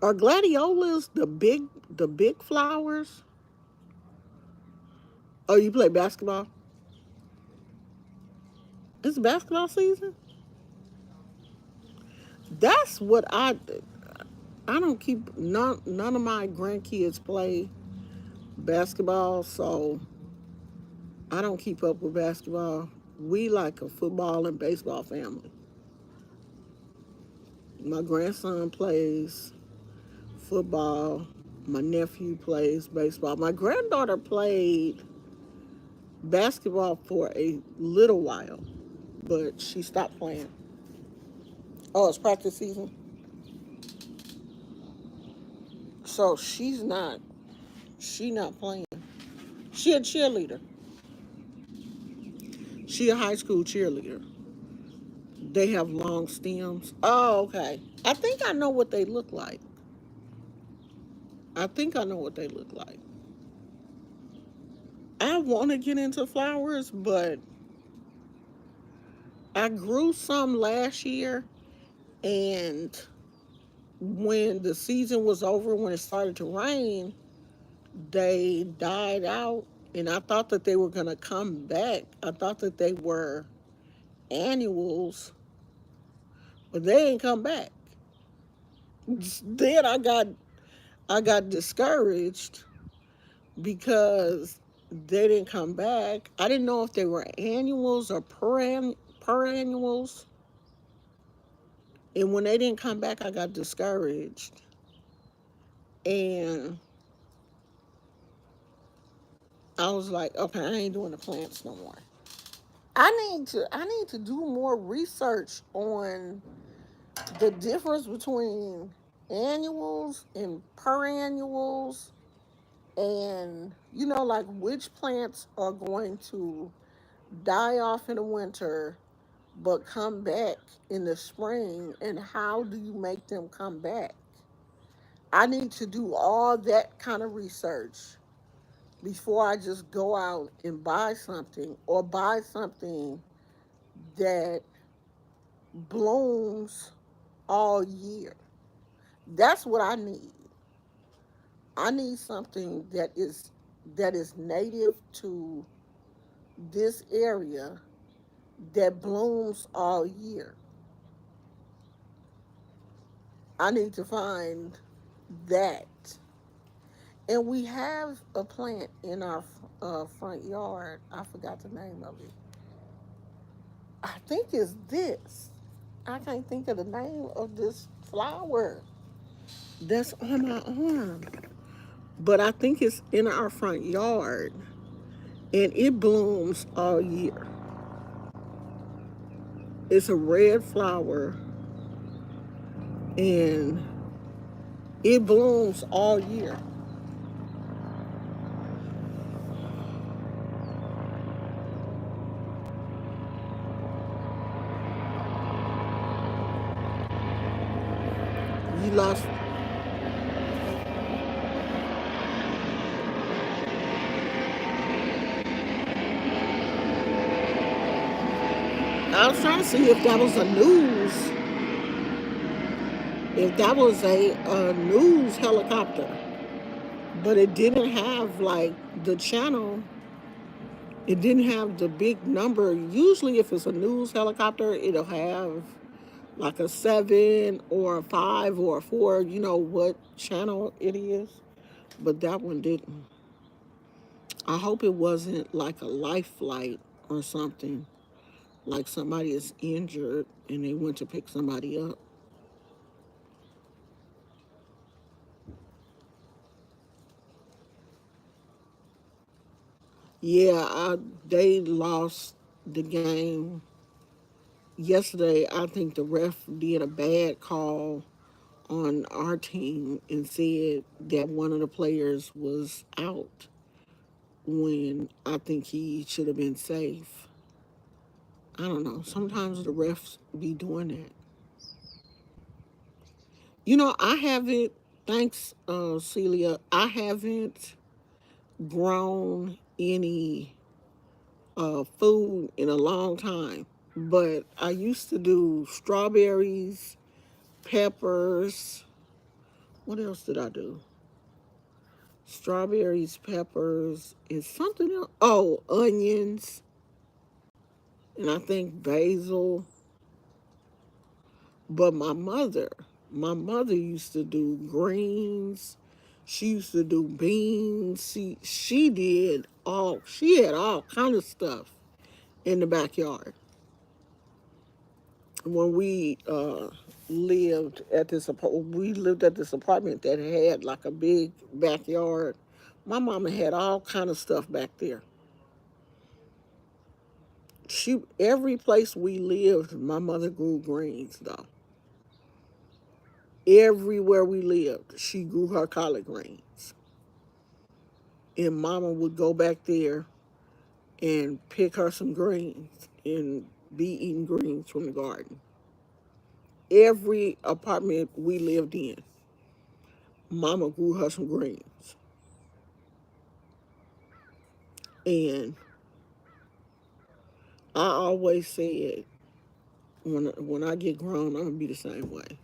Are gladiolas the big flowers? Oh, you play basketball? It's basketball season. That's what I don't keep none of my grandkids play basketball, so I don't keep up with basketball. We like a football and baseball family. My grandson plays football. My nephew plays baseball. My granddaughter played basketball for a little while, but she stopped playing. Oh, it's practice season. So she not playing. She a cheerleader. She a high school cheerleader. They have long stems. Oh, okay. I think I know what they look like. I think I know what they look like. I want to get into flowers, but I grew some last year, and when the season was over, when it started to rain, they died out, and I thought that they were going to come back. I thought that they were annuals, but they ain't come back. Then I got discouraged because they didn't come back. I didn't know if they were annuals or perennials. And when they didn't come back, I got discouraged. And I was like, okay, I ain't doing the plants no more. I need to do more research on the difference between annuals and perennials, and like which plants are going to die off in the winter but come back in the spring, and how do you make them come back? I need to do all that kind of research before I just go out and buy something, or buy something that blooms all year. That's what I need. I need something that is native to this area that blooms all year. I need to find that. And we have a plant in our front yard. I forgot the name of it. I think it's this. I can't think of the name of this flower that's on my arm. But I think it's in our front yard and it blooms all year. It's a red flower and it blooms all year. You lost. I was trying to see if that was a news, if that was a news helicopter, but it didn't have like the channel. It didn't have the big number. Usually, if it's a news helicopter, it'll have like a 7 or a 5 or a 4, you know what channel it is. But that one didn't. I hope it wasn't like a life flight or something, like somebody is injured and they went to pick somebody up. Yeah, they lost the game yesterday. I think the ref did a bad call on our team and said that one of the players was out when I think he should have been safe. I don't know. Sometimes the refs be doing that. You know, I haven't, thanks, Celia, I haven't grown any food in a long time. But I used to do strawberries, peppers. What else did I do? Strawberries, peppers, and something else. Oh, onions, and I think basil. But my mother used to do greens. She used to do beans. She had all kind of stuff in the backyard. When we lived at this apartment that had like a big backyard. My mama had all kind of stuff back there. She Every place we lived, my mother grew greens though. Everywhere we lived, she grew her collard greens. And mama would go back there and pick her some greens and be eating greens from the garden. Every apartment we lived in, mama grew her some greens. And I always said, when I get grown, I'm gonna be the same way.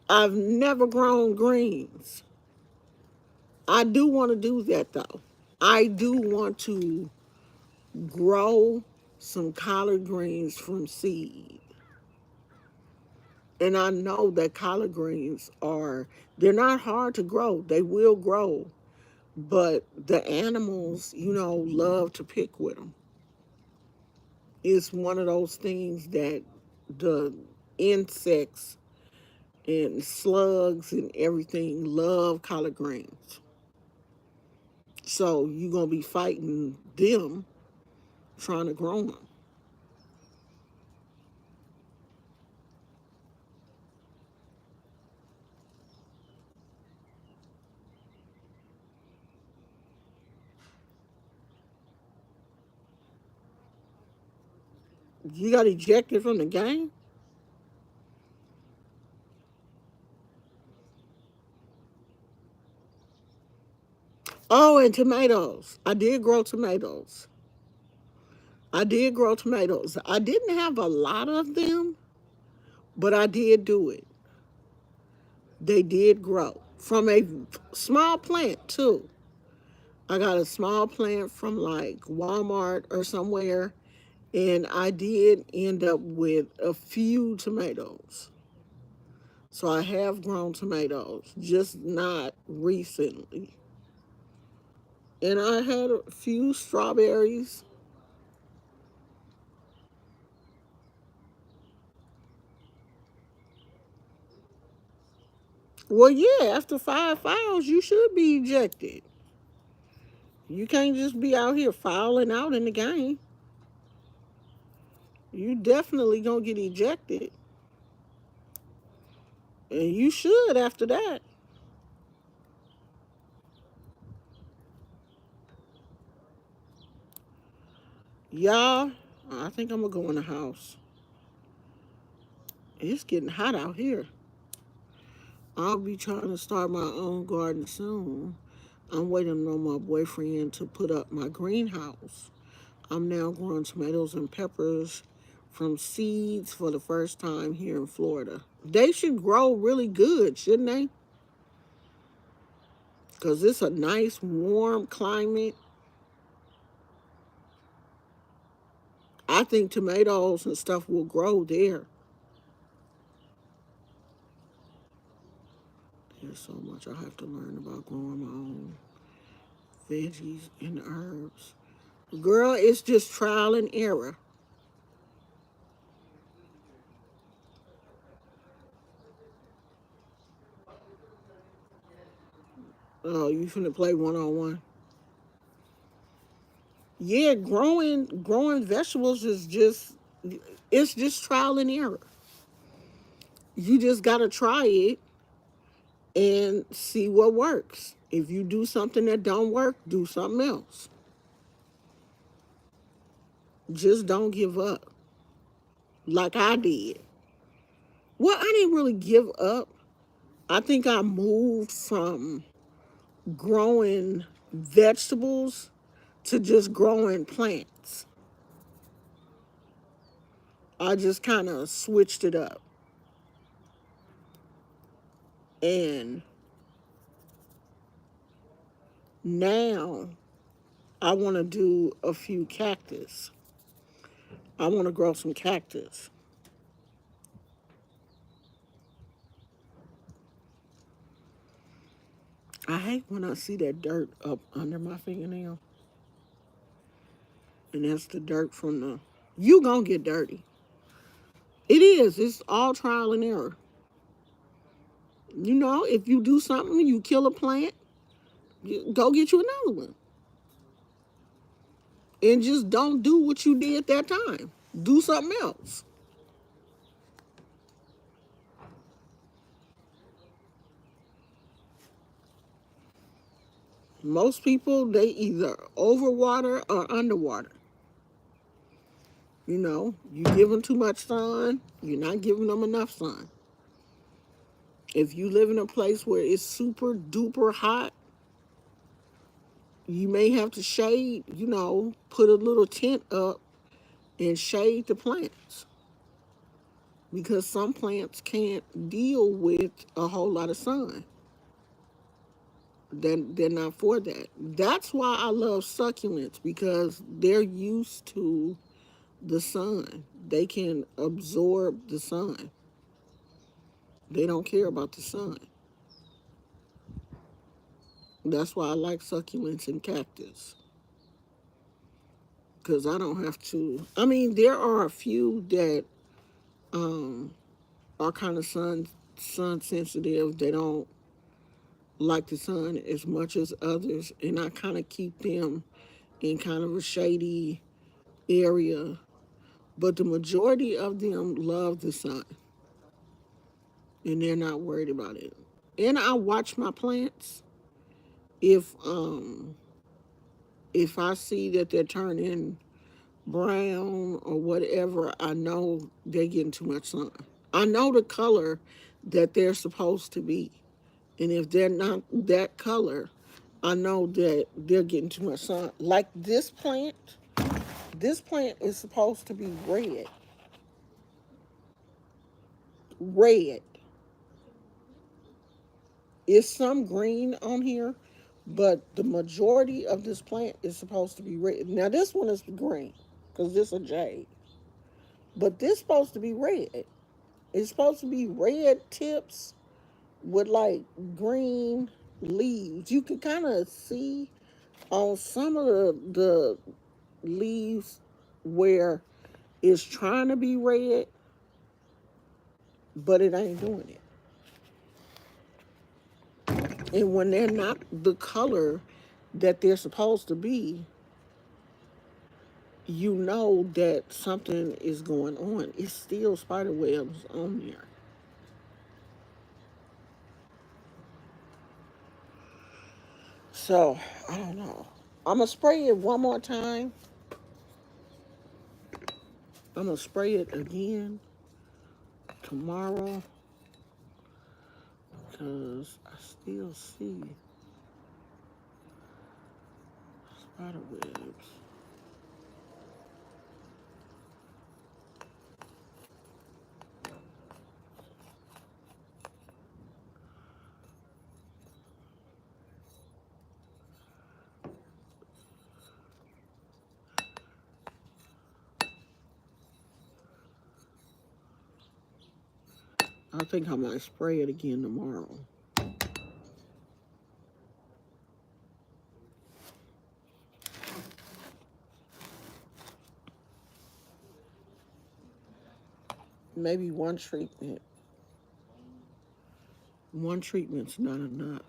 I've never grown greens. I do want to do that though. I do want to grow some collard greens from seed. And I know that collard greens they're not hard to grow. They will grow, but the animals, love to pick with them. It's one of those things that the insects and slugs and everything love collard greens. So you're going to be fighting them trying to grow them. You got ejected from the game? Oh, and tomatoes. I did grow tomatoes. I did grow tomatoes. I didn't have a lot of them, but I did do it. They did grow from a small plant, too. I got a small plant from like Walmart or somewhere, and I did end up with a few tomatoes. So I have grown tomatoes, just not recently. And I had a few strawberries. Well, yeah, after 5 fouls, you should be ejected. You can't just be out here fouling out in the game. You definitely gonna get ejected. And you should after that. Y'all, I think I'm gonna go in the house. It's getting hot out here. I'll be trying to start my own garden soon. I'm waiting on my boyfriend to put up my greenhouse. I'm now growing tomatoes and peppers from seeds for the first time here in Florida. They should grow really good, shouldn't they? Because it's a nice, warm climate. I think tomatoes and stuff will grow there. There's so much I have to learn about growing my own veggies and herbs. Girl, it's just trial and error. Oh, you finna play one-on-one? Yeah, growing vegetables is just it's just trial and error. You just gotta try it and see what works. If you do something that don't work, do something else. Just don't give up like I did. Well, I didn't really give up. I think I moved from growing vegetables to just growing plants. I just kind of switched it up. And now I want to do a few cactus. I want to grow some cactus. I hate when I see that dirt up under my fingernail. And that's the dirt from the. You gonna get dirty. It is. It's all trial and error. You know, if you do something, you kill a plant, go get you another one. And just don't do what you did that time. Do something else. Most people, they either overwater or underwater. You know, you give them too much sun, you're not giving them enough sun. If you live in a place where it's super duper hot, you may have to shade, put a little tent up and shade the plants. Because some plants can't deal with a whole lot of sun. They're not for that. That's why I love succulents, because they're used to the sun. They can absorb the sun. They don't care about the sun. That's why I like succulents and cactus. Because I don't have to. I mean, there are a few that um, are kind of sun sensitive. They don't like the sun as much as others. And I kind of keep them in kind of a shady area. But the majority of them love the sun. And they're not worried about it. And I watch my plants. If I see that they're turning brown or whatever, I know they're getting too much sun. I know the color that they're supposed to be. And if they're not that color, I know that they're getting too much sun. Like this plant is supposed to be red. Red. It's some green on here, but the majority of this plant is supposed to be red. Now this one is green because this is a jade, but this is supposed to be red. It's supposed to be red tips with like green leaves. You can kind of see on some of the leaves where it's trying to be red, but it ain't doing it. And when they're not the color that they're supposed to be, you know that something is going on. It's still spider webs on there. So, I don't know. I'm going to spray it one more time. I'm going to spray it again tomorrow because I still see spider webs. I think I might spray it again tomorrow. Maybe one treatment. One treatment's not enough.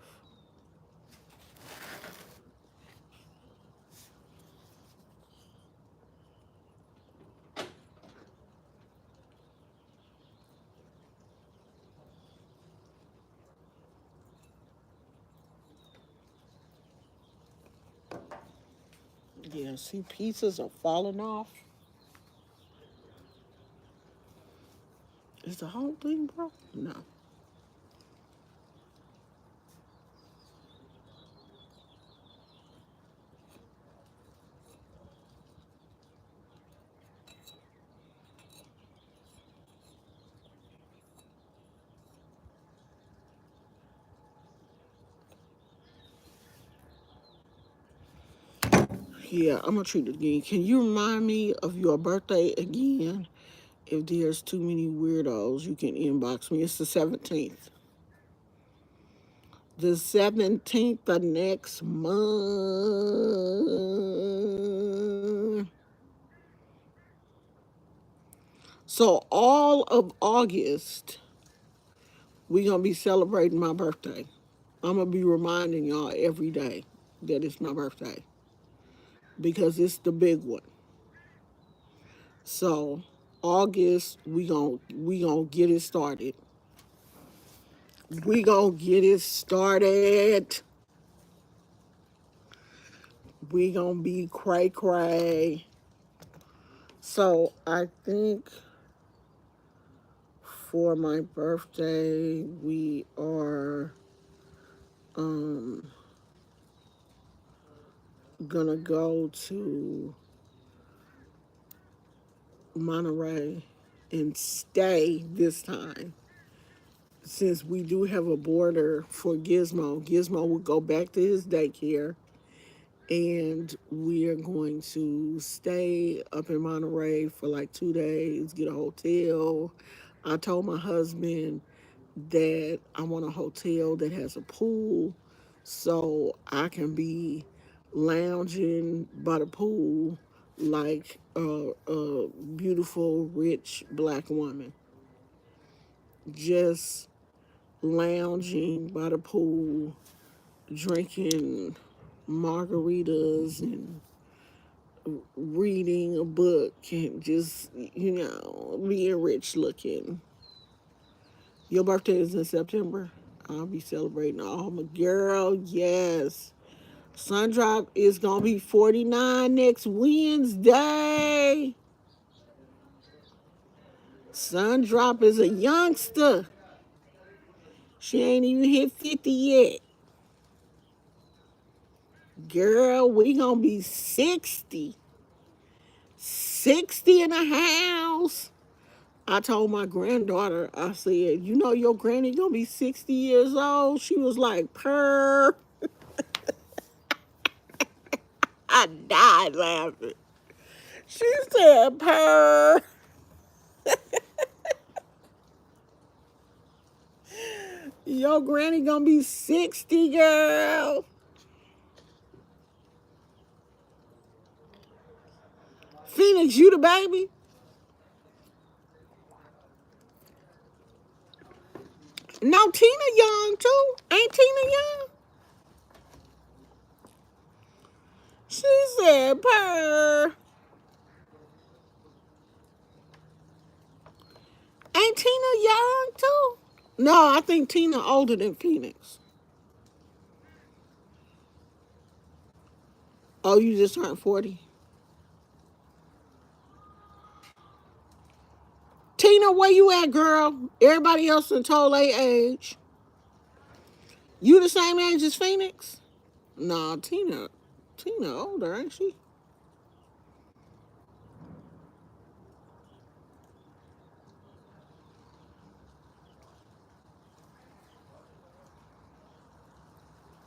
Yeah, see, pieces are falling off. Is the whole thing broke? No. Yeah, I'm gonna treat it again. Can you remind me of your birthday again? If there's too many weirdos, you can inbox me. It's the 17th. The 17th of next month. So all of August, we're gonna be celebrating my birthday. I'm gonna be reminding y'all every day that it's my birthday because it's the big one. So August, we gonna get it started. We gonna get it started. We gonna be cray cray. So I think for my birthday we are gonna go to Monterey and stay this time. Since we do have a border for Gizmo, Gizmo will go back to his daycare and we are going to stay up in Monterey for like 2 days, get a hotel. I told my husband that I want a hotel that has a pool so I can be lounging by the pool like a beautiful, rich black woman. Just lounging by the pool, drinking margaritas and reading a book and just, being rich looking. Your birthday is in September. I'll be celebrating all my girl. Yes. Sundrop is going to be 49 next Wednesday. Sundrop is a youngster. She ain't even hit 50 yet. Girl, we going to be 60. 60 in the house. I told my granddaughter, I said, your granny gonna be 60 years old? She was like, purr. I died laughing. She said, purr. Your granny gonna be 60, girl. Phoenix, you the baby? No, Tina young too. Ain't Tina young? She said, "Purr." Ain't Tina young too? No, I think Tina older than Phoenix. Oh, you just turned 40. Tina, where you at, girl? Everybody else done told their age. You the same age as Phoenix? Nah, Tina older, ain't she?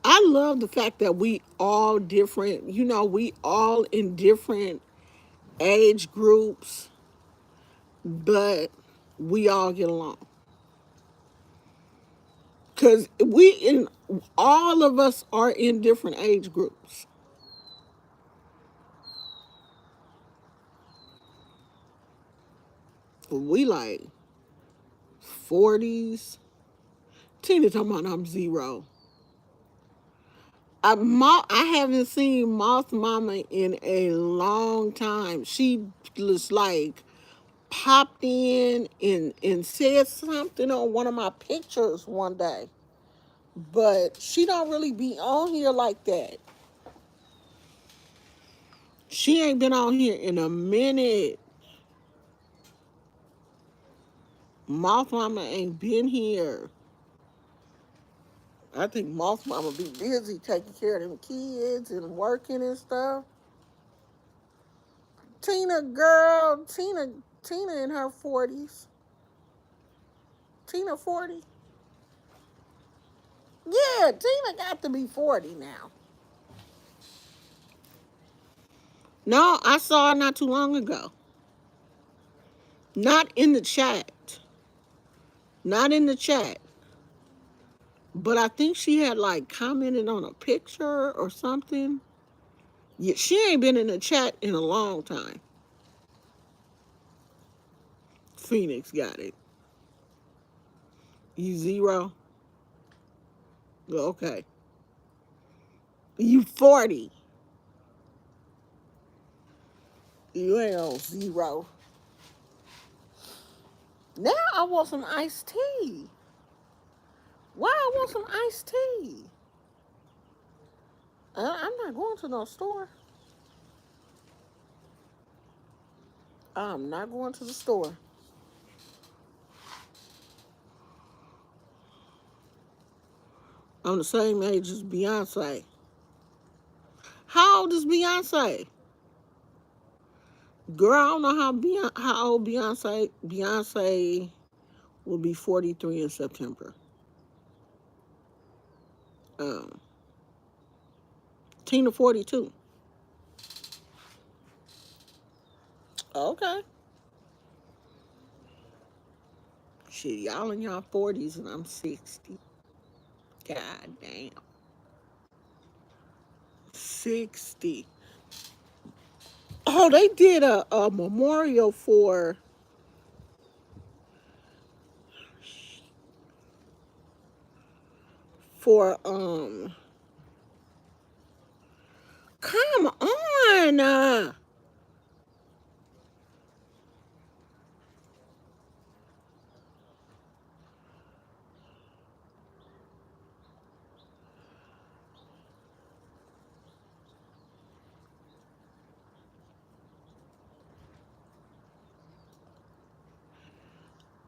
I love the fact that we all different, we all in different age groups, but we all get along. Cause all of us are in different age groups. We like 40s. Tina talking about I'm zero. I haven't seen Moth Mama in a long time. She just like popped in and said something on one of my pictures one day. But she don't really be on here like that. She ain't been on here in a minute. Moth Mama ain't been here. I think Moth Mama be busy taking care of them kids and working and stuff. Tina, girl, Tina in her 40s. Tina 40. Yeah, Tina got to be 40 now. No, I saw her not too long ago. Not in the chat. Not in the chat. But I think she had like commented on a picture or something. Yeah, she ain't been in the chat in a long time. Phoenix got it. You zero? Okay. You 40. You ain't on zero. Now I want some iced tea. Why I want some iced tea? I'm not going to no store. I'm not going to the store. I'm the same age as Beyonce. How old is Beyonce? Girl, I don't know how old Beyonce will be 43 in September. Um, Tina 42. Okay. Shit, y'all in y'all 40s and I'm 60. God damn. 60. Oh, they did a memorial for come on.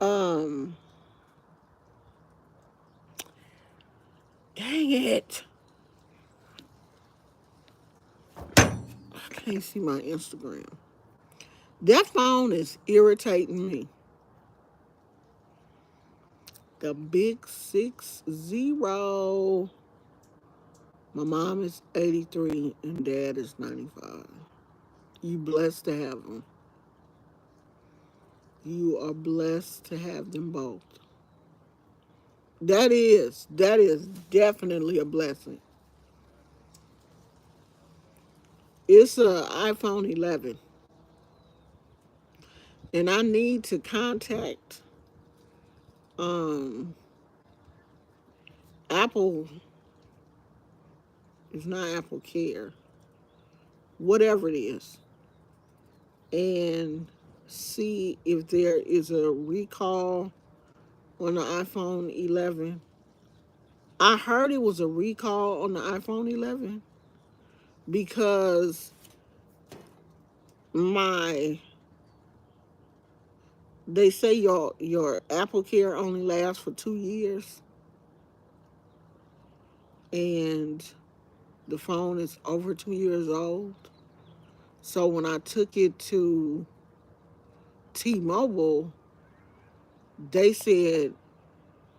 Um Dang it. I can't see my Instagram. That phone is irritating me. The big 60. My mom is 83 and dad is 95. You blessed to have them. You are blessed to have them both. That is definitely a blessing. It's a iPhone 11, and I need to contact um Apple. It's not Apple Care. whatever it is, and see if there is a recall on the iPhone 11. I heard it was a recall on the iPhone 11 because my they say your Apple Care only lasts for 2 years, and the phone is over 2 years old. So when I took it to T-Mobile, they said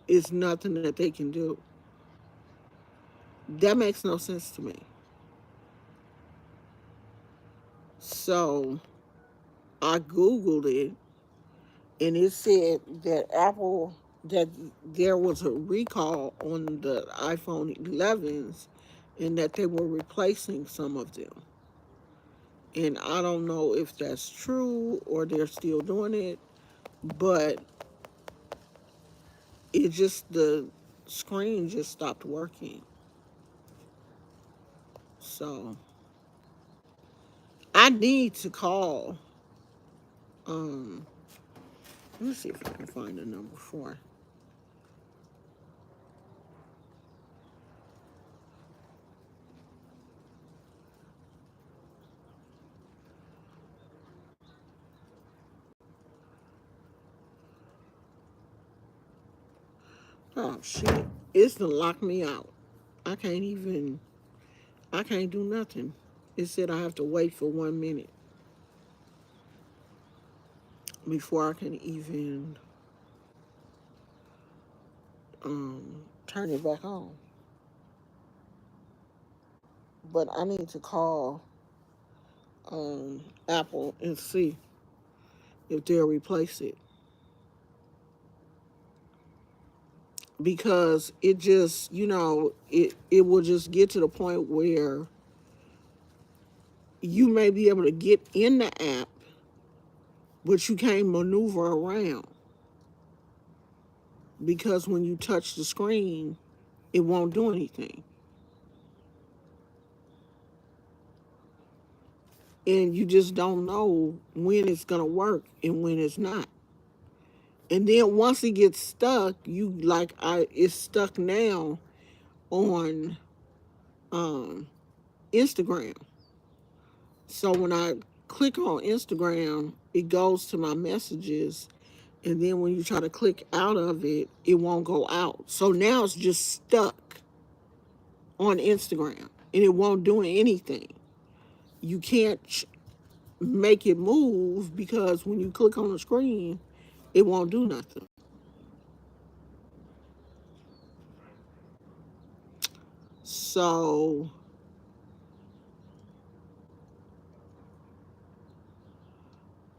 it's nothing that they can do. That makes no sense to me. So I Googled it, and it said that there was a recall on the iPhone 11s and that they were replacing some of them. And I don't know if that's true or they're still doing it, but the screen just stopped working. So I need to call. Um, let me see if I can find a number for. Oh shit! It's to lock me out. I can't even. I can't do nothing. It said I have to wait for 1 minute before I can even turn it back on. But I need to call Apple and see if they'll replace it, because it just it will just get to the point where you may be able to get in the app, but you can't maneuver around, because when you touch the screen, it won't do anything. And you just don't know when it's going to work and when it's not. And then once it gets stuck, it's stuck now on Instagram. So when I click on Instagram, it goes to my messages, and then when you try to click out of it, it won't go out. So now it's just stuck on Instagram, and it won't do anything. You can't make it move, because when you click on the screen, it won't do nothing. So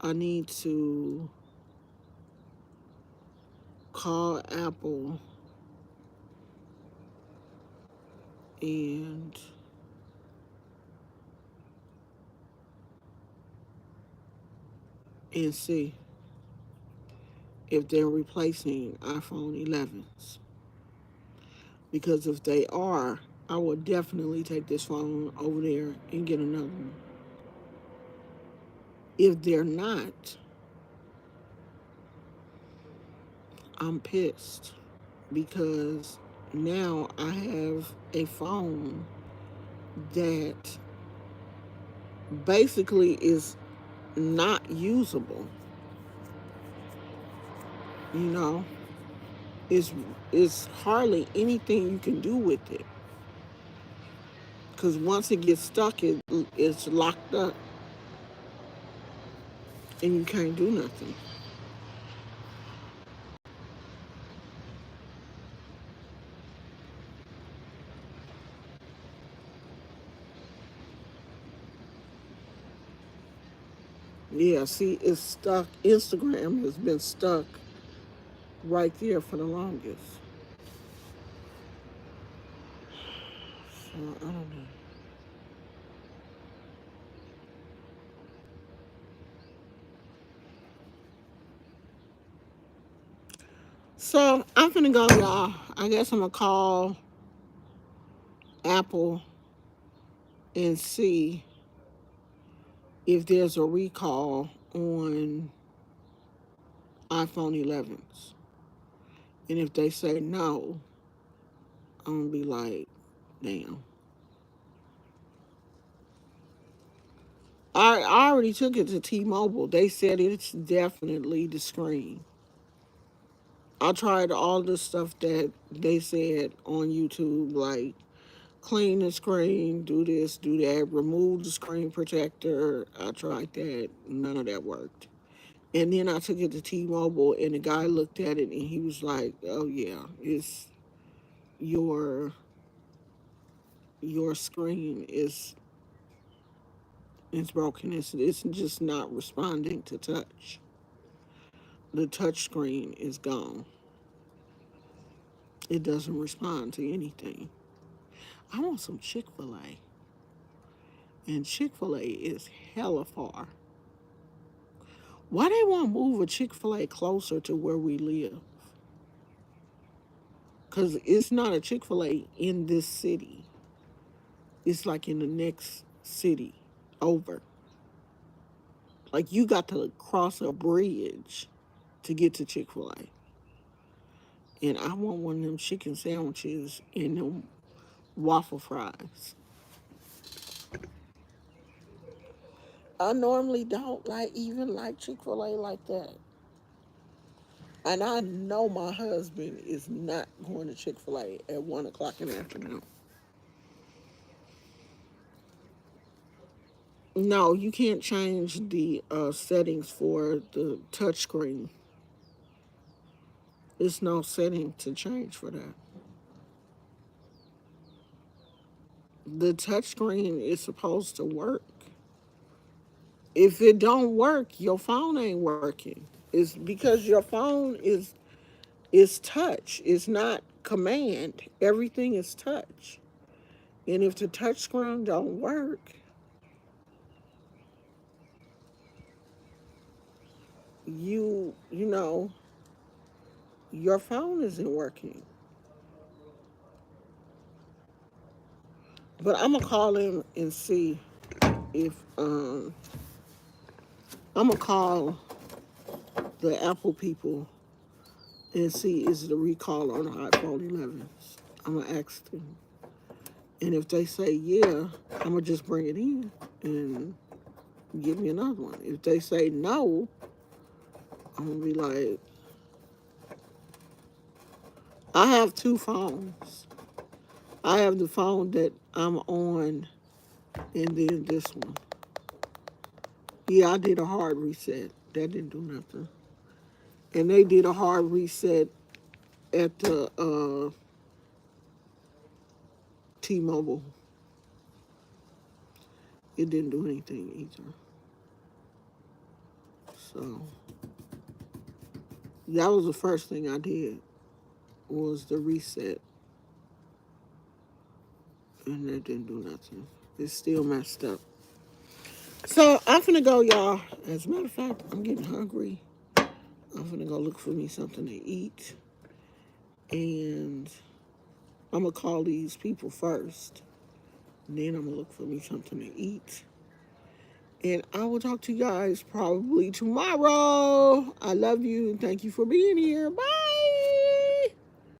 I need to call Apple and see if they're replacing iPhone 11s. Because if they are, I will definitely take this phone over there and get another one. If they're not, I'm pissed, because now I have a phone that basically is not usable. You know, it's hardly anything you can do with it, because once it gets stuck, it's locked up, and you can't do nothing. Yeah, see, it's stuck. Instagram has been stuck right there for the longest. So I don't know. So I'm finna go, y'all. I guess I'm gonna call Apple and see if there's a recall on iPhone 11s. And if they say no, I'm gonna be like, damn. I already took it to T-Mobile. They said it's definitely the screen. I tried all the stuff that they said on YouTube, like clean the screen, do this, do that, remove the screen protector. I tried that. None of that worked. And then I took it to T-Mobile, and the guy looked at it, and he was like, "Oh yeah, it's your screen is broken. It's just not responding to touch. The touch screen is gone. It doesn't respond to anything." I want some Chick-fil-A, and Chick-fil-A is hella far. Why they want to move a Chick-fil-A closer to where we live? Because it's not a Chick-fil-A in this city. It's like in the next city over. Like you got to cross a bridge to get to Chick-fil-A. And I want one of them chicken sandwiches and them waffle fries. I normally don't like Chick-fil-A like that. And I know my husband is not going to Chick-fil-A at 1 o'clock in the afternoon. No, you can't change the settings for the touchscreen. There's no setting to change for that. The touchscreen is supposed to work. If it don't work, your phone ain't working. It's because your phone is touch. It's not command. Everything is touch. And if the touchscreen don't work, you know your phone isn't working. But I'm gonna call him and see if I'm gonna call the Apple people and see is the recall on the iPhone 11s. I'm gonna ask them, and if they say yeah, I'm gonna just bring it in and give me another one. If they say no, I'm gonna be like, I have two phones. I have the phone that I'm on, and then this one. Yeah, I did a hard reset. That didn't do nothing. And they did a hard reset at the T-Mobile. It didn't do anything either. So that was the first thing I did was the reset, and it didn't do nothing. It's still messed up. So I'm finna go, y'all. As a matter of fact, I'm getting hungry. I'm finna go look for me something to eat, and I'm gonna call these people first. And then I'm gonna look for me something to eat. And I will talk to you guys probably tomorrow. I love you. Thank you for being here. Bye.